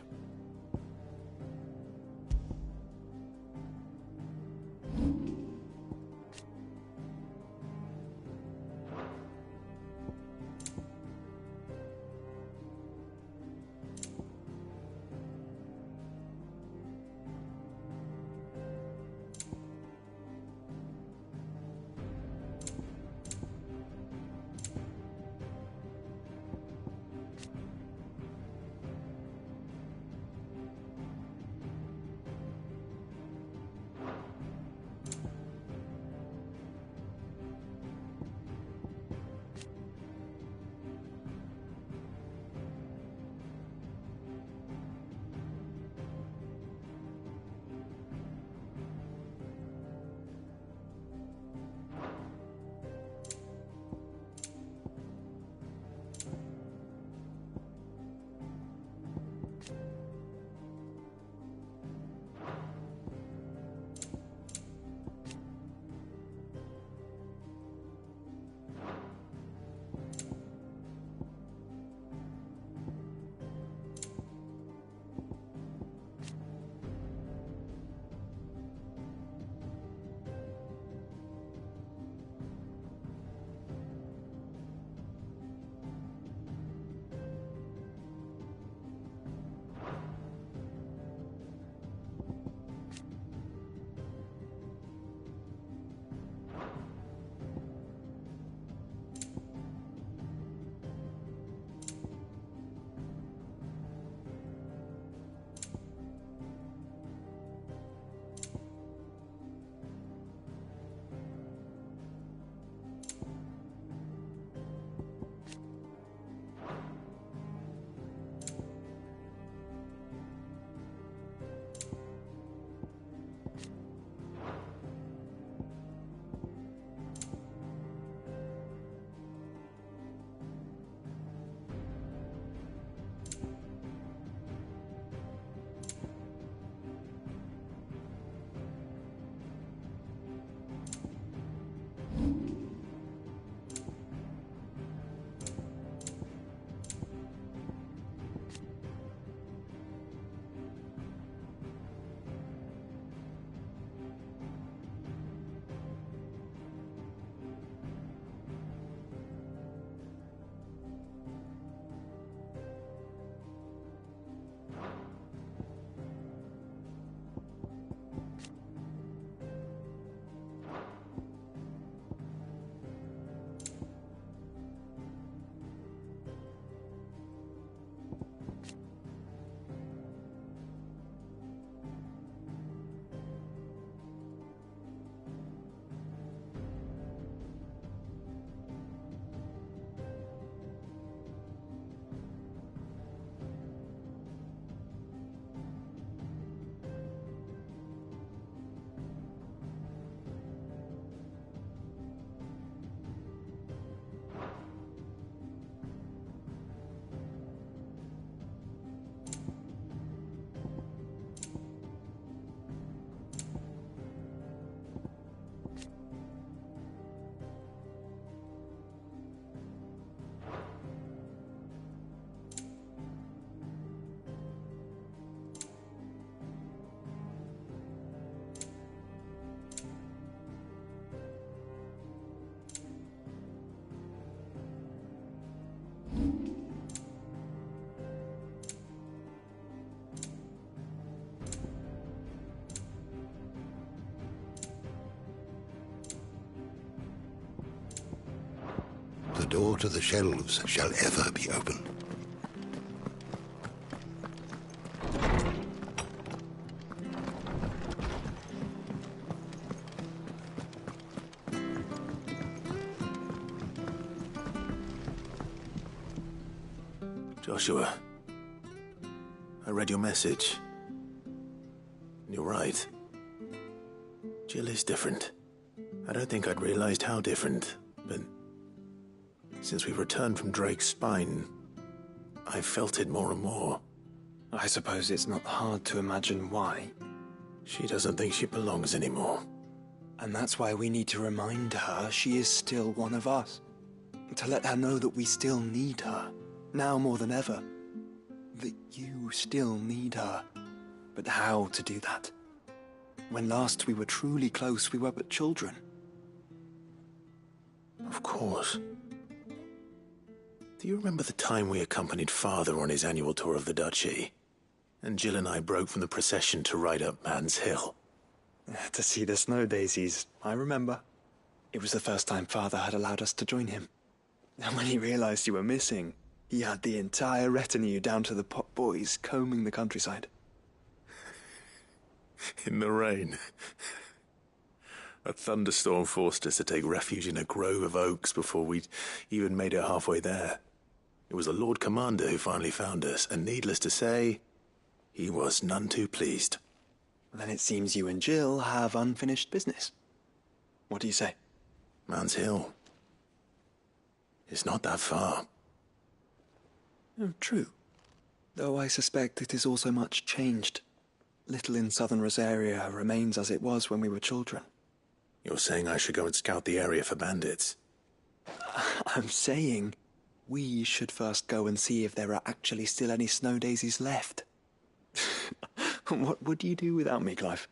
door to the shelves shall ever be open. Joshua, I read your message. You're right. Jill is different. I don't think I'd realized how different, but since we returned from Drake's spine, I've felt it more and more. I suppose it's not hard to imagine why. She doesn't think she belongs anymore. And that's why we need to remind her she is still one of us. To let her know that we still need her, now more than ever. That you still need her. But how to do that? When last we were truly close, we were but children. Of course. Do you remember the time we accompanied Father on his annual tour of the Duchy? And Jill and I broke from the procession to ride up Man's Hill. To see the snow daisies, I remember. It was the first time Father had allowed us to join him. And when he realized you were missing, he had the entire retinue down to the pot boys combing the countryside. In the rain. A thunderstorm forced us to take refuge in a grove of oaks before we'd even made it halfway there. It was the Lord Commander who finally found us, and needless to say, he was none too pleased. Then it seems you and Jill have unfinished business. What do you say? Man's Hill. It's not that far. Oh, true. Though I suspect it is also much changed. Little in southern Rosaria remains as it was when we were children. You're saying I should go and scout the area for bandits? I'm saying we should first go and see if there are actually still any snow daisies left. What would you do without me, Clive?